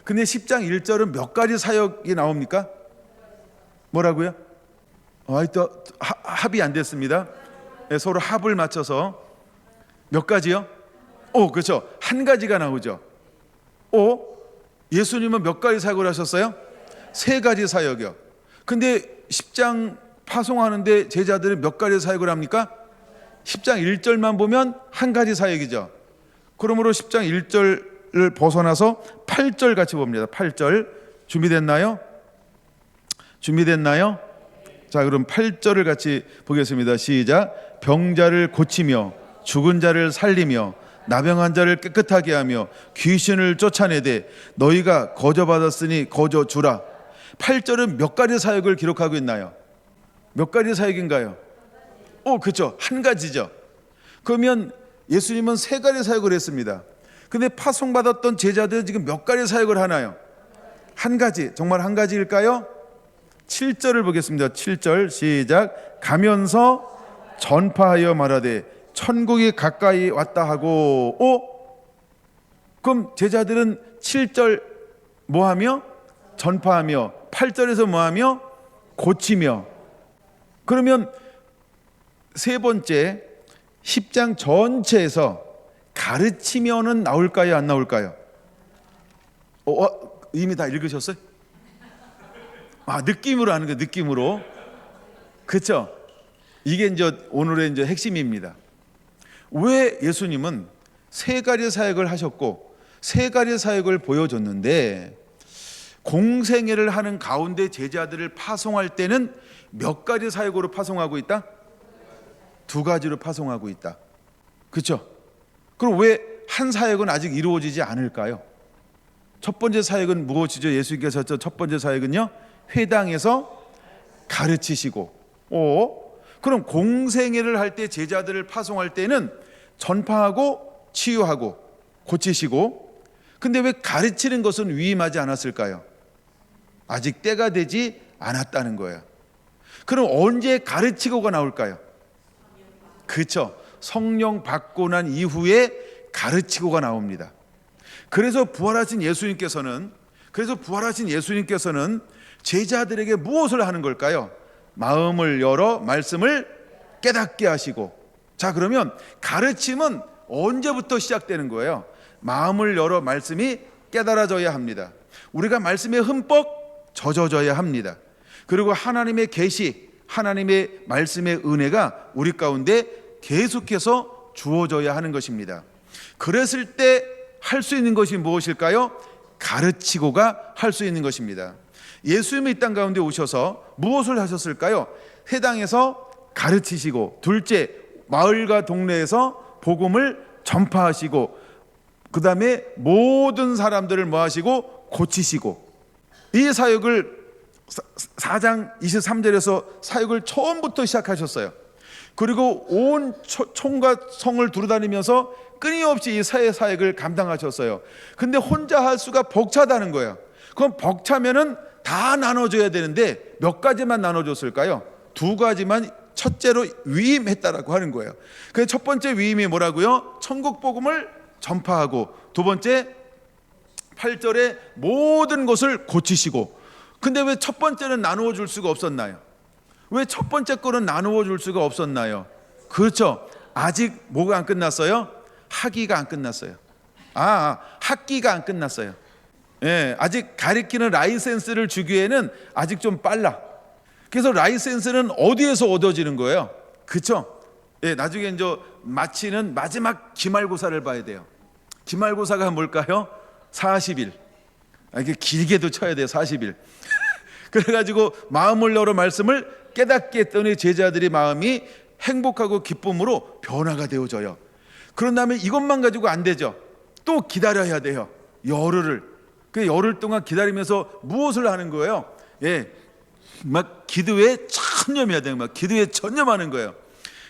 근데 10장 1절은 몇 가지 사역이 나옵니까? 뭐라고요? 또 합이 안 됐습니다. 서로 합을 맞춰서 몇 가지요? 그렇죠. 한 가지가 나오죠. 예수님은 몇 가지 사역을 하셨어요? 세 가지 사역이요. 근데 10장 파송하는데 제자들은 몇 가지 사역을 합니까? 10장 1절만 보면 한 가지 사역이죠. 그러므로 10장 1절을 벗어나서 8절 같이 봅니다. 8절 준비됐나요? 자, 그럼 8절을 같이 보겠습니다. 시작. 병자를 고치며 죽은 자를 살리며 나병한 자를 깨끗하게 하며 귀신을 쫓아내되 너희가 거저 받았으니 거저 주라. 8절은 몇 가지 사역을 기록하고 있나요? 몇 가지 사역인가요? 그렇죠. 한 가지죠. 그러면 예수님은 세 가지 사역을 했습니다. 근데 파송받았던 제자들은 지금 몇 가지 사역을 하나요? 한 가지. 정말 한 가지일까요? 7절을 보겠습니다. 7절 시작. 가면서 전파하여 말하되 천국이 가까이 왔다 하고. 그럼 제자들은 7절 뭐하며? 전파하며. 8절에서 뭐하며? 고치며. 그러면 세 번째 10장 전체에서 가르치며는 나올까요? 안 나올까요? 이미 다 읽으셨어요? 느낌으로 하는 거예요. 느낌으로. 그렇죠? 이게 이제 오늘의 이제 핵심입니다. 왜 예수님은 세 가지 사역을 하셨고 세 가지 사역을 보여줬는데 공생애를 하는 가운데 제자들을 파송할 때는 몇 가지 사역으로 파송하고 있다? 두 가지로 파송하고 있다. 그렇죠? 그럼 왜 한 사역은 아직 이루어지지 않을까요? 첫 번째 사역은 무엇이죠? 예수님께서 첫 번째 사역은요, 회당에서 가르치시고. 그럼 공생애를 할 때 제자들을 파송할 때는 전파하고 치유하고 고치시고, 근데 왜 가르치는 것은 위임하지 않았을까요? 아직 때가 되지 않았다는 거예요. 그럼 언제 가르치고가 나올까요? 그렇죠. 성령 받고 난 이후에 가르치고가 나옵니다. 그래서 부활하신 예수님께서는 제자들에게 무엇을 하는 걸까요? 마음을 열어 말씀을 깨닫게 하시고. 자, 그러면 가르침은 언제부터 시작되는 거예요? 마음을 열어 말씀이 깨달아져야 합니다. 우리가 말씀에 흠뻑 젖어져야 합니다. 그리고 하나님의 계시, 하나님의 말씀의 은혜가 우리 가운데 계속해서 주어져야 하는 것입니다. 그랬을 때 할 수 있는 것이 무엇일까요? 가르치고가 할 수 있는 것입니다. 예수님이 이 땅 가운데 오셔서 무엇을 하셨을까요? 회당에서 가르치시고, 둘째 마을과 동네에서 복음을 전파하시고, 그 다음에 모든 사람들을 뭐 하시고? 고치시고. 이 사역을 4장 23절에서 사역을 처음부터 시작하셨어요. 그리고 온 촌과 성을 두루다니면서 끊임없이 이 사역을 감당하셨어요. 근데 혼자 할 수가 벅차다는 거예요. 그럼 벅차면은 다 나눠줘야 되는데 몇 가지만 나눠줬을까요? 두 가지만 첫째로 위임했다라고 하는 거예요. 그래서 첫 번째 위임이 뭐라고요? 천국 복음을 전파하고, 두 번째 8절에 모든 것을 고치시고. 근데 왜 첫 번째는 나누어 줄 수가 없었나요? 왜 첫 번째 거는 나누어 줄 수가 없었나요? 그렇죠. 아직 뭐가 안 끝났어요? 학위가 안 끝났어요. 학기가 안 끝났어요. 예, 아직 가르치는 라이센스를 주기에는 아직 좀 빨라. 그래서 라이센스는 어디에서 얻어지는 거예요? 그렇죠? 예, 나중에 이제 마치는 마지막 기말고사를 봐야 돼요. 기말고사가 뭘까요? 40일. 이렇게 길게도 쳐야 돼요. 40일. 그래가지고 마음을 열어 말씀을 깨닫게 했더니 제자들의 마음이 행복하고 기쁨으로 변화가 되어져요. 그런 다음에 이것만 가지고 안 되죠. 또 기다려야 돼요. 열흘을. 그 열흘 동안 기다리면서 무엇을 하는 거예요? 예, 막 기도에 전념해야 돼요. 막 기도에 전념하는 거예요.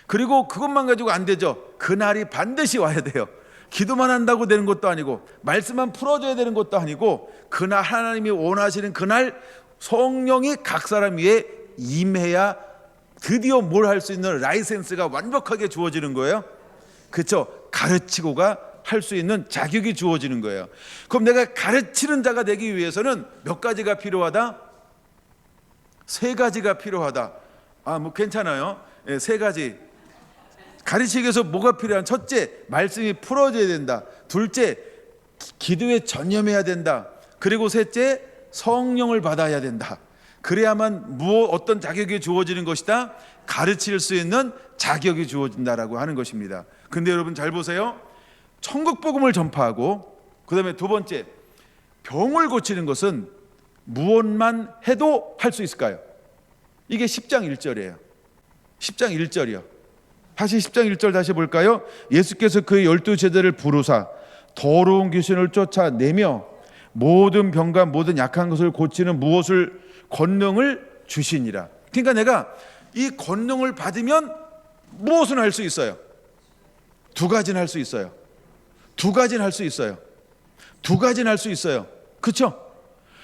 그리고 그것만 가지고 안 되죠. 그날이 반드시 와야 돼요. 기도만 한다고 되는 것도 아니고, 말씀만 풀어줘야 되는 것도 아니고, 그날 하나님이 원하시는 그날 성령이 각 사람 위에 임해야 드디어 뭘 할 수 있는 라이센스가 완벽하게 주어지는 거예요. 그렇죠? 가르치고가 할 수 있는 자격이 주어지는 거예요. 그럼 내가 가르치는 자가 되기 위해서는 몇 가지가 필요하다? 세 가지가 필요하다. 뭐 괜찮아요. 예, 세 가지. 가르치기 위해서 뭐가 필요한? 첫째, 말씀이 풀어져야 된다. 둘째, 기도에 전념해야 된다. 그리고 셋째, 성령을 받아야 된다. 그래야만 어떤 자격이 주어지는 것이다? 가르칠 수 있는 자격이 주어진다라고 하는 것입니다. 근데 여러분 잘 보세요. 천국 복음을 전파하고, 그 다음에 두 번째, 병을 고치는 것은 무엇만 해도 할 수 있을까요? 이게 10장 1절이에요. 10장 1절이요. 다시 10장 1절 다시 볼까요? 예수께서 그의 12제자를 부르사 더러운 귀신을 쫓아내며 모든 병과 모든 약한 것을 고치는 무엇을 권능을 주시니라. 그러니까 내가 이 권능을 받으면 무엇을 할 수 있어요? 두 가지는 할 수 있어요. 두 가지는 할 수 있어요. 두 가지는 할 수 있어요. 그렇죠?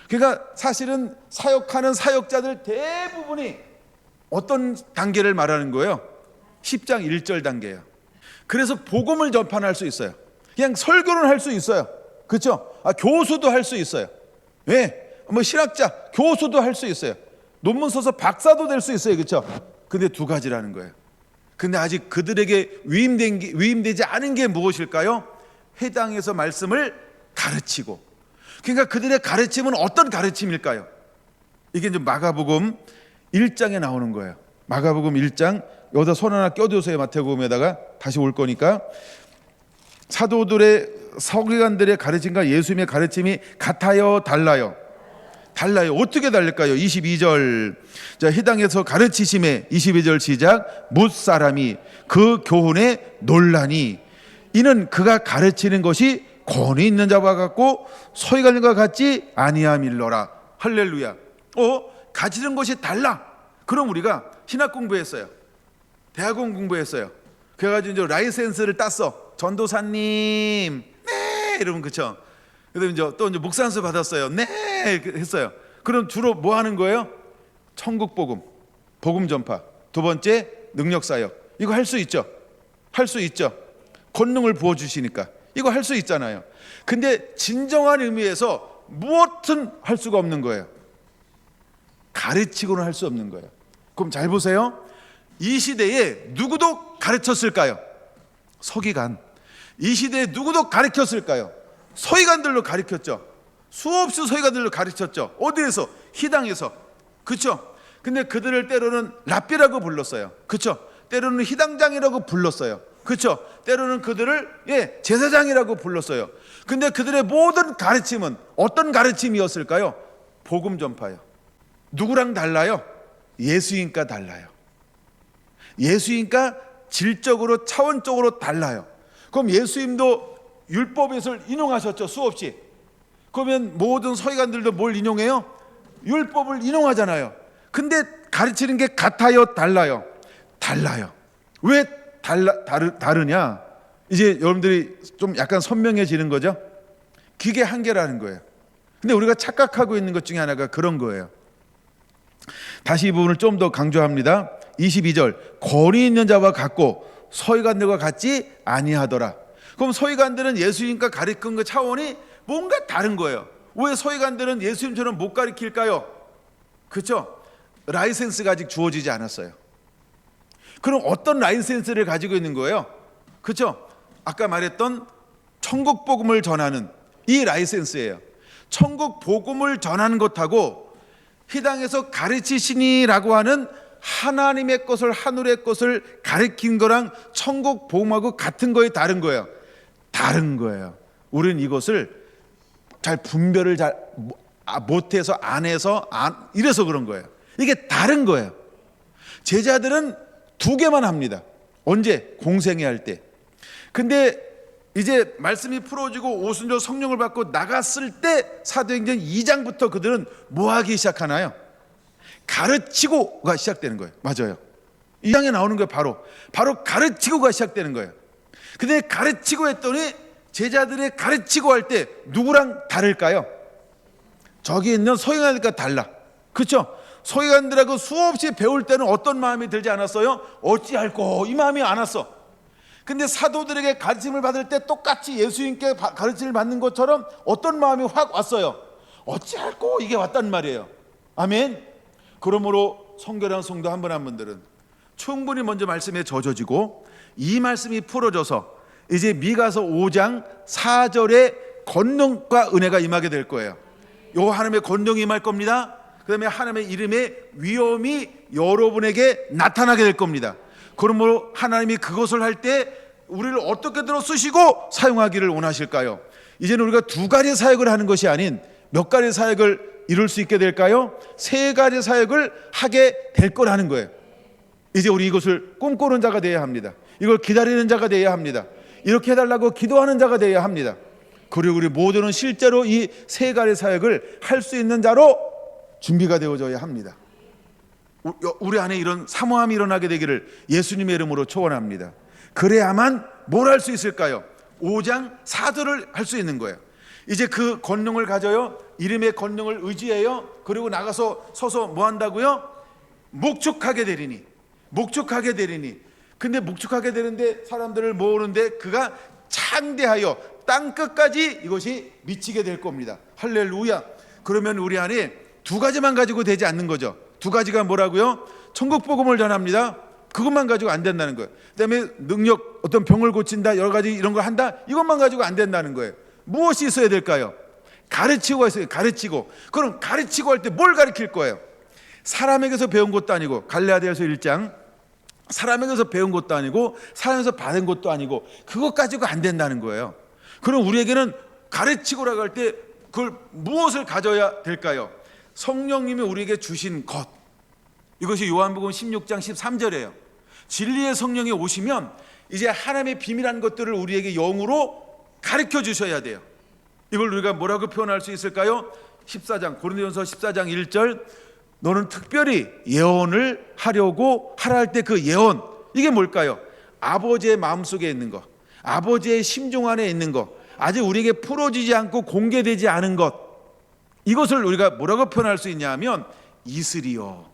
그러니까 사실은 사역하는 사역자들 대부분이 어떤 단계를 말하는 거예요? 10장 1절 단계예요. 그래서 복음을 전파할 수 있어요. 그냥 설교는 할 수 있어요. 그렇죠? 교수도 할 수 있어요. 왜? 신학자, 교수도 할 수 있어요. 논문 써서 박사도 될 수 있어요. 그렇죠? 근데 두 가지라는 거예요. 근데 아직 그들에게 위임되지 않은 게 무엇일까요? 회당에서 말씀을 가르치고. 그러니까 그들의 가르침은 어떤 가르침일까요? 이게 이제 마가복음 1장에 나오는 거예요. 마가복음 1장, 여기다 손 하나 껴두세요. 마태복음에다가 다시 올 거니까. 사도들의 서기관들의 가르침과 예수님의 가르침이 같아요, 달라요? 달라요. 어떻게 다를까요? 22절. 자, 회당에서 가르치심에 22절 시작. 뭇 사람이 그 교훈에 논란이 이는 그가 가르치는 것이 권위 있는 자와 같고 서기관과 같지 아니함일러라. 할렐루야. 가르치는 것이 달라. 그럼 우리가 신학 공부했어요. 대학원 공부했어요. 그래가지고 이제 라이센스를 땄어. 전도사님, 네, 이러면 그쵸? 그다음에 이제 또 이제 목사안수 받았어요. 네, 했어요. 그럼 주로 뭐 하는 거예요? 천국 복음, 복음 전파. 두 번째, 능력 사역. 이거 할 수 있죠? 할 수 있죠? 권능을 부어 주시니까 이거 할 수 있잖아요. 근데 진정한 의미에서 무엇은 할 수가 없는 거예요. 가르치고는 할 수 없는 거예요. 그럼 잘 보세요. 이 시대에 누구도 가르쳤을까요? 서기관. 이 시대에 누구도 가르쳤을까요? 서기관들로 가르쳤죠. 수없이 서기관들로 가르쳤죠. 어디에서? 희당에서. 그렇죠? 근데 그들을 때로는 랍비라고 불렀어요. 그렇죠? 때로는 희당장이라고 불렀어요. 그렇죠? 때로는 그들을 제사장이라고 불렀어요. 근데 그들의 모든 가르침은 어떤 가르침이었을까요? 복음 전파요. 누구랑 달라요? 예수님과 달라요. 예수님과 질적으로 차원적으로 달라요. 그럼 예수님도 율법에서 인용하셨죠, 수없이. 그러면 모든 서기관들도 뭘 인용해요? 율법을 인용하잖아요. 근데 가르치는 게 같아요, 달라요? 달라요. 왜 다르냐? 이제 여러분들이 좀 약간 선명해지는 거죠. 그게 한계라는 거예요. 근데 우리가 착각하고 있는 것 중에 하나가 그런 거예요. 다시 이 부분을 좀 더 강조합니다. 22절, 권위 있는 자와 같고 서기관들과 같지 아니하더라. 그럼 서기관들은 예수님과 가르친 그 차원이 뭔가 다른 거예요. 왜 서기관들은 예수님처럼 못 가르칠까요? 그렇죠? 라이센스가 아직 주어지지 않았어요. 그럼 어떤 라이센스를 가지고 있는 거예요? 그렇죠? 아까 말했던 천국 복음을 전하는 이 라이센스예요. 천국 복음을 전하는 것하고 이 땅에서 가르치시니라고 하는 하나님의 것을, 하늘의 것을 가르친 거랑 천국 복음하고 같은 거에 다른 거예요. 다른 거예요. 우리는 이것을 잘 분별을 잘 못해서 안 해서 이래서 그런 거예요. 이게 다른 거예요. 제자들은 두 개만 합니다. 언제? 공생애 할 때. 근데 이제 말씀이 풀어지고 오순절 성령을 받고 나갔을 때 사도행전 2장부터 그들은 뭐 하기 시작하나요? 가르치고가 시작되는 거예요. 맞아요. 2장에 나오는 거예요. 바로 가르치고가 시작되는 거예요. 근데 가르치고 했더니 제자들의 가르치고 할 때 누구랑 다를까요? 저기 있는 서기관들과 달라. 그렇죠? 서기관들하고 수없이 배울 때는 어떤 마음이 들지 않았어요? 어찌할꼬 이 마음이 안 왔어. 근데 사도들에게 가르침을 받을 때 똑같이 예수님께 가르침을 받는 것처럼 어떤 마음이 확 왔어요? 어찌할꼬 이게 왔단 말이에요. 아멘. 그러므로 성결한 성도 한 분 한 분들은 충분히 먼저 말씀에 젖어지고 이 말씀이 풀어져서 이제 미가서 5장 4절에 권능과 은혜가 임하게 될 거예요. 요 하나님의 권능이 임할 겁니다. 그 다음에 하나님의 이름의 위엄이 여러분에게 나타나게 될 겁니다. 그러므로 하나님이 그것을 할 때 우리를 어떻게 들어 쓰시고 사용하기를 원하실까요? 이제는 우리가 두 가지 사역을 하는 것이 아닌 몇 가지 사역을 이룰 수 있게 될까요? 세 가지 사역을 하게 될 거라는 거예요. 이제 우리 이것을 꿈꾸는 자가 되어야 합니다. 이걸 기다리는 자가 되어야 합니다. 이렇게 해달라고 기도하는 자가 되어야 합니다. 그리고 우리 모두는 실제로 이 세 가지 사역을 할 수 있는 자로 준비가 되어져야 합니다. 우리 안에 이런 사모함이 일어나게 되기를 예수님의 이름으로 초원합니다. 그래야만 뭘 할 수 있을까요? 5장 4절을 할 수 있는 거예요. 이제 그 권능을 가져요. 이름의 권능을 의지해요. 그리고 나가서 서서 뭐 한다고요? 목축하게 되리니. 근데 목축하게 되는데 사람들을 모으는데 그가 창대하여 땅끝까지 이것이 미치게 될 겁니다. 할렐루야. 그러면 우리 안에 두 가지만 가지고 되지 않는 거죠. 두 가지가 뭐라고요? 천국 복음을 전합니다. 그것만 가지고 안 된다는 거예요. 그다음에 능력, 어떤 병을 고친다, 여러 가지 이런 걸 한다, 이것만 가지고 안 된다는 거예요. 무엇이 있어야 될까요? 가르치고가 있어요. 가르치고. 그럼 가르치고 할 때 뭘 가르칠 거예요? 사람에게서 배운 것도 아니고, 갈라디아서 1장 사람에게서 배운 것도 아니고 사람에서 받은 것도 아니고 그것 가지고 안 된다는 거예요. 그럼 우리에게는 가르치고라고 할 때 그걸 무엇을 가져야 될까요? 성령님이 우리에게 주신 것. 이것이 요한복음 16장 13절이에요. 진리의 성령이 오시면 이제 하나님의 비밀한 것들을 우리에게 영으로 가르쳐 주셔야 돼요. 이걸 우리가 뭐라고 표현할 수 있을까요? 14장 고린도전서 14장 1절 너는 특별히 예언을 하려고 하라 할 때 그 예언, 이게 뭘까요? 아버지의 마음속에 있는 것, 아버지의 심중 안에 있는 것, 아직 우리에게 풀어지지 않고 공개되지 않은 것, 이것을 우리가 뭐라고 표현할 수 있냐 하면 이슬이요.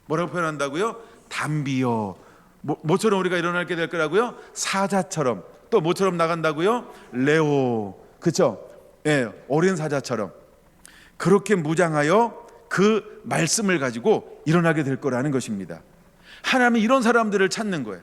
뭐라고 표현한다고요? 담비요. 뭐처럼 우리가 일어나게 될 거라고요? 사자처럼. 또 뭐처럼 나간다고요? 레오. 그렇죠? 예, 어린 사자처럼. 그렇게 무장하여 그 말씀을 가지고 일어나게 될 거라는 것입니다. 하나님은 이런 사람들을 찾는 거예요.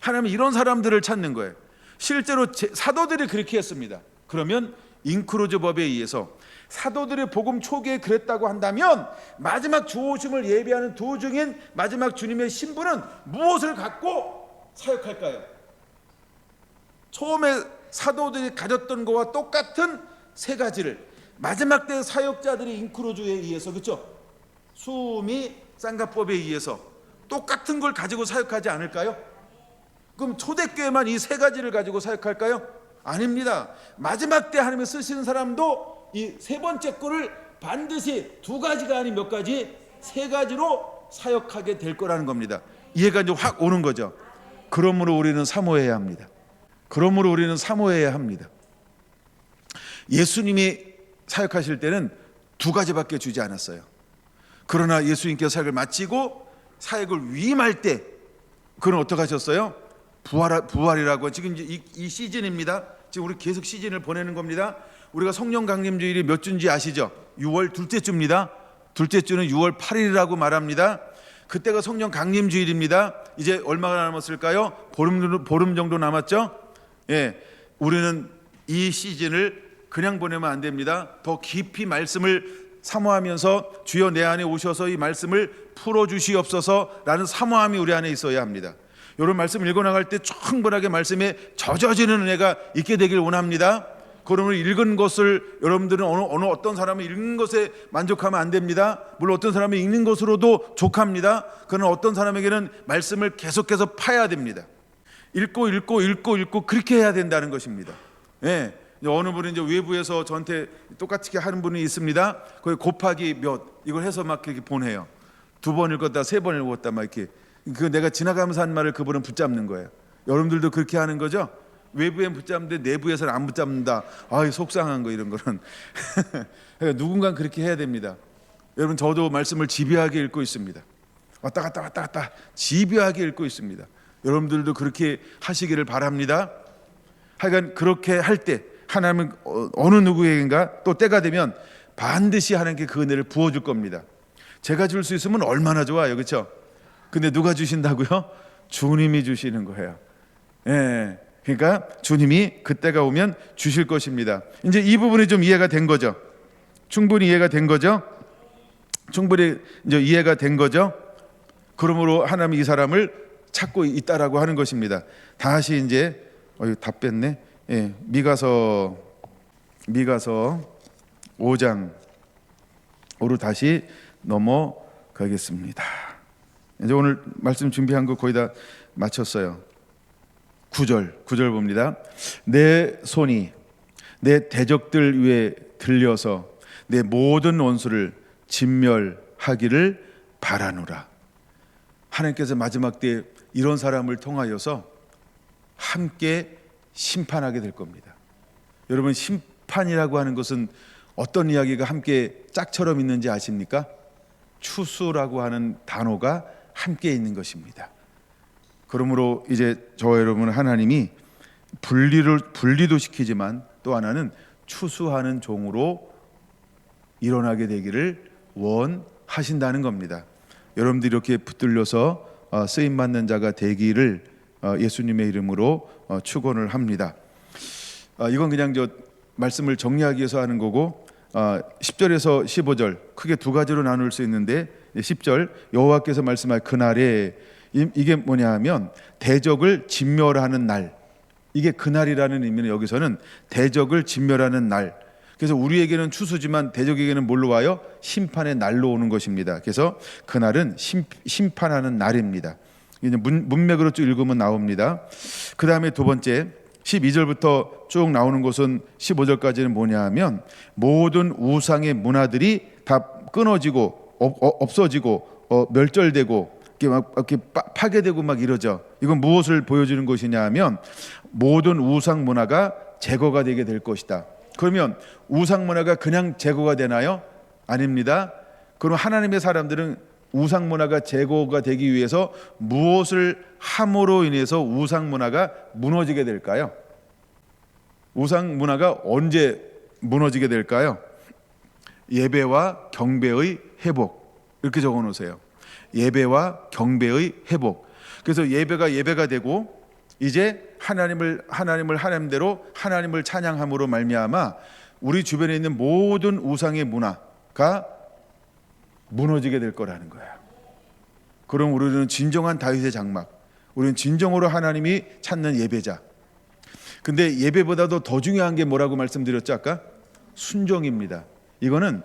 하나님은 이런 사람들을 찾는 거예요. 실제로 사도들이 그렇게 했습니다. 그러면 인크루즈 법에 의해서 사도들의 복음 초기에 그랬다고 한다면 마지막 주오심을 예비하는 도중인 마지막 주님의 신부는 무엇을 갖고 사역할까요? 처음에 사도들이 가졌던 것과 똑같은 세 가지를 마지막 때 사역자들이 인크루즈에 의해서, 그렇죠? 수미 쌍가법에 의해서 똑같은 걸 가지고 사역하지 않을까요? 그럼 초대교회만 이 세 가지를 가지고 사역할까요? 아닙니다. 마지막 때 하나님이 쓰시는 사람도 이 세 번째 거를 반드시 두 가지가 아닌 몇 가지, 세 가지로 사역하게 될 거라는 겁니다. 이해가 이제 확 오는 거죠. 그러므로 우리는 사모해야 합니다. 예수님이 사역하실 때는 두 가지밖에 주지 않았어요. 그러나 예수님께서 사역을 마치고 사역을 위임할 때 그는 어떻게 하셨어요? 부활이라고. 지금 이제 이 시즌입니다. 지금 우리 계속 시즌을 보내는 겁니다. 우리가 성령 강림 주일이 몇 주인지 아시죠? 6월 둘째 주입니다. 둘째 주는 6월 8일이라고 말합니다. 그때가 성령 강림 주일입니다. 이제 얼마나 남았을까요? 보름 정도 남았죠? 예, 우리는 이 시즌을 그냥 보내면 안 됩니다. 더 깊이 말씀을 사모하면서 주여 내 안에 오셔서 이 말씀을 풀어주시옵소서라는 사모함이 우리 안에 있어야 합니다. 이런 말씀 읽어나갈 때 충분하게 말씀에 젖어지는 은혜가 있게 되길 원합니다. 그러면 읽은 것을 여러분들은 어떤 사람은 읽는 것에 만족하면 안 됩니다. 물론 어떤 사람은 읽는 것으로도 족합니다. 그러나 어떤 사람에게는 말씀을 계속해서 파야 됩니다. 읽고 그렇게 해야 된다는 것입니다. 예. 어느 분은 이제 외부에서 저한테 똑같이 하는 분이 있습니다. 거기 곱하기 몇 이걸 해서 막 이렇게 보내요. 2번 읽었다 3번 읽었다 막 이렇게. 그 내가 지나가면서 한 말을 그분은 붙잡는 거예요. 여러분들도 그렇게 하는 거죠? 외부엔 붙잡는데 내부에서는 안 붙잡는다. 아이 속상한 거 이런 거는. 그러니까 누군가는 그렇게 해야 됩니다. 여러분 저도 말씀을 집요하게 읽고 있습니다. 왔다 갔다 집요하게 읽고 있습니다. 여러분들도 그렇게 하시기를 바랍니다. 하여간 그렇게 할 때 하나님은 어느 누구에겐가 또 때가 되면 반드시 하나님께 그 은혜를 부어줄 겁니다. 제가 줄 수 있으면 얼마나 좋아요, 그렇죠? 근데 누가 주신다고요? 주님이 주시는 거예요. 예, 그러니까 주님이 그때가 오면 주실 것입니다. 이제 이 부분이 좀 이해가 된 거죠? 충분히 이해가 된 거죠? 충분히 이제 이해가 된 거죠? 그러므로 하나님이 이 사람을 찾고 있다라고 하는 것입니다. 다시 이제 다 뺐네. 예, 미가서 5장으로 다시 넘어가겠습니다. 이제 오늘 말씀 준비한 거 거의 다 마쳤어요. 9절 봅니다. 내 손이 내 대적들 위에 들려서 내 모든 원수를 진멸하기를 바라노라. 하나님께서 마지막 때 이런 사람을 통하여서 함께 심판하게 될 겁니다. 여러분 심판이라고 하는 것은 어떤 이야기가 함께 짝처럼 있는지 아십니까? 추수라고 하는 단어가 함께 있는 것입니다. 그러므로 이제 저와 여러분 하나님이 분리도 시키지만 또 하나는 추수하는 종으로 일어나게 되기를 원하신다는 겁니다. 여러분들이 이렇게 붙들려서 쓰임 받는 자가 되기를 예수님의 이름으로 축원을 합니다. 이건 그냥 저 말씀을 정리하기 위해서 하는 거고 10절에서 15절 크게 두 가지로 나눌 수 있는데 10절 여호와께서 말씀할 그날에 이게 뭐냐 하면 대적을 진멸하는 날, 이게 그날이라는 의미는 여기서는 대적을 진멸하는 날. 그래서 우리에게는 추수지만 대적에게는 뭘로 와요? 심판의 날로 오는 것입니다. 그래서 그날은 심판하는 날입니다. 문맥으로 쭉 읽으면 나옵니다. 그 다음에 두 번째 12절부터 쭉 나오는 것은 15절까지는 뭐냐 하면 모든 우상의 문화들이 다 끊어지고 없어지고 멸절되고 이렇게 파괴되고 막 이러죠. 이건 무엇을 보여주는 것이냐 하면 모든 우상 문화가 제거가 되게 될 것이다. 그러면 우상 문화가 그냥 제거가 되나요? 아닙니다. 그럼 하나님의 사람들은 우상 문화가 제거가 되기 위해서 무엇을 함으로 인해서 우상 문화가 무너지게 될까요? 우상 문화가 언제 무너지게 될까요? 예배와 경배의 회복. 이렇게 적어 놓으세요. 예배와 경배의 회복. 그래서 예배가 되고 이제 하나님을 하나님대로 하나님을 찬양함으로 말미암아 우리 주변에 있는 모든 우상의 문화가 무너지게 될 거라는 거예요. 그럼 우리는 진정한 다윗의 장막, 우리는 진정으로 하나님이 찾는 예배자. 근데 예배보다도 더 중요한 게 뭐라고 말씀드렸죠 아까? 순종입니다. 이거는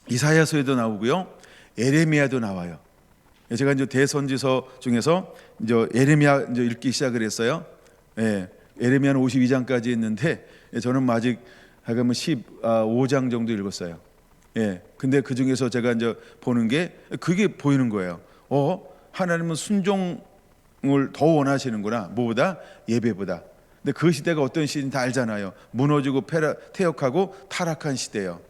이사야서에도 나오고요, 예레미야도 나와요. 제가 이제 대선지서 중에서 이제 예레미야 이제 읽기 시작을 했어요. 예, 예레미야는 52장까지 있는데 저는 아직 하여간 15장 정도 읽었어요. 예, 근데 그 중에서 제가 이제 보는 게 그게 보이는 거예요. 하나님은 순종을 더 원하시는구나. 뭐보다? 예배보다. 근데 그 시대가 어떤 시대인지 다 알잖아요. 무너지고 퇴역하고 타락한 시대예요.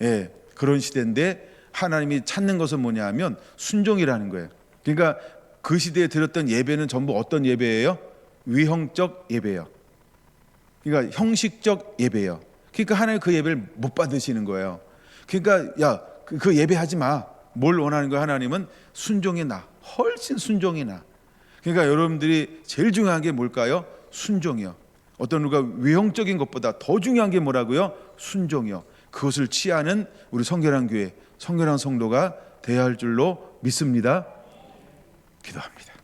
예, 그런 시대인데 하나님이 찾는 것은 뭐냐 하면 순종이라는 거예요. 그러니까 그 시대에 드렸던 예배는 전부 어떤 예배예요? 위형적 예배예요. 그러니까 형식적 예배예요. 그러니까 하나님 그 예배를 못 받으시는 거예요. 그러니까 야, 그 예배하지 마. 뭘 원하는 거야? 하나님은 순종이 나. 훨씬 순종이 나. 그러니까 여러분들이 제일 중요한 게 뭘까요? 순종이요. 어떤 누가 외형적인 것보다 더 중요한 게 뭐라고요? 순종이요. 그것을 취하는 우리 성결한 교회, 성결한 성도가 되어야 할 줄로 믿습니다. 기도합니다.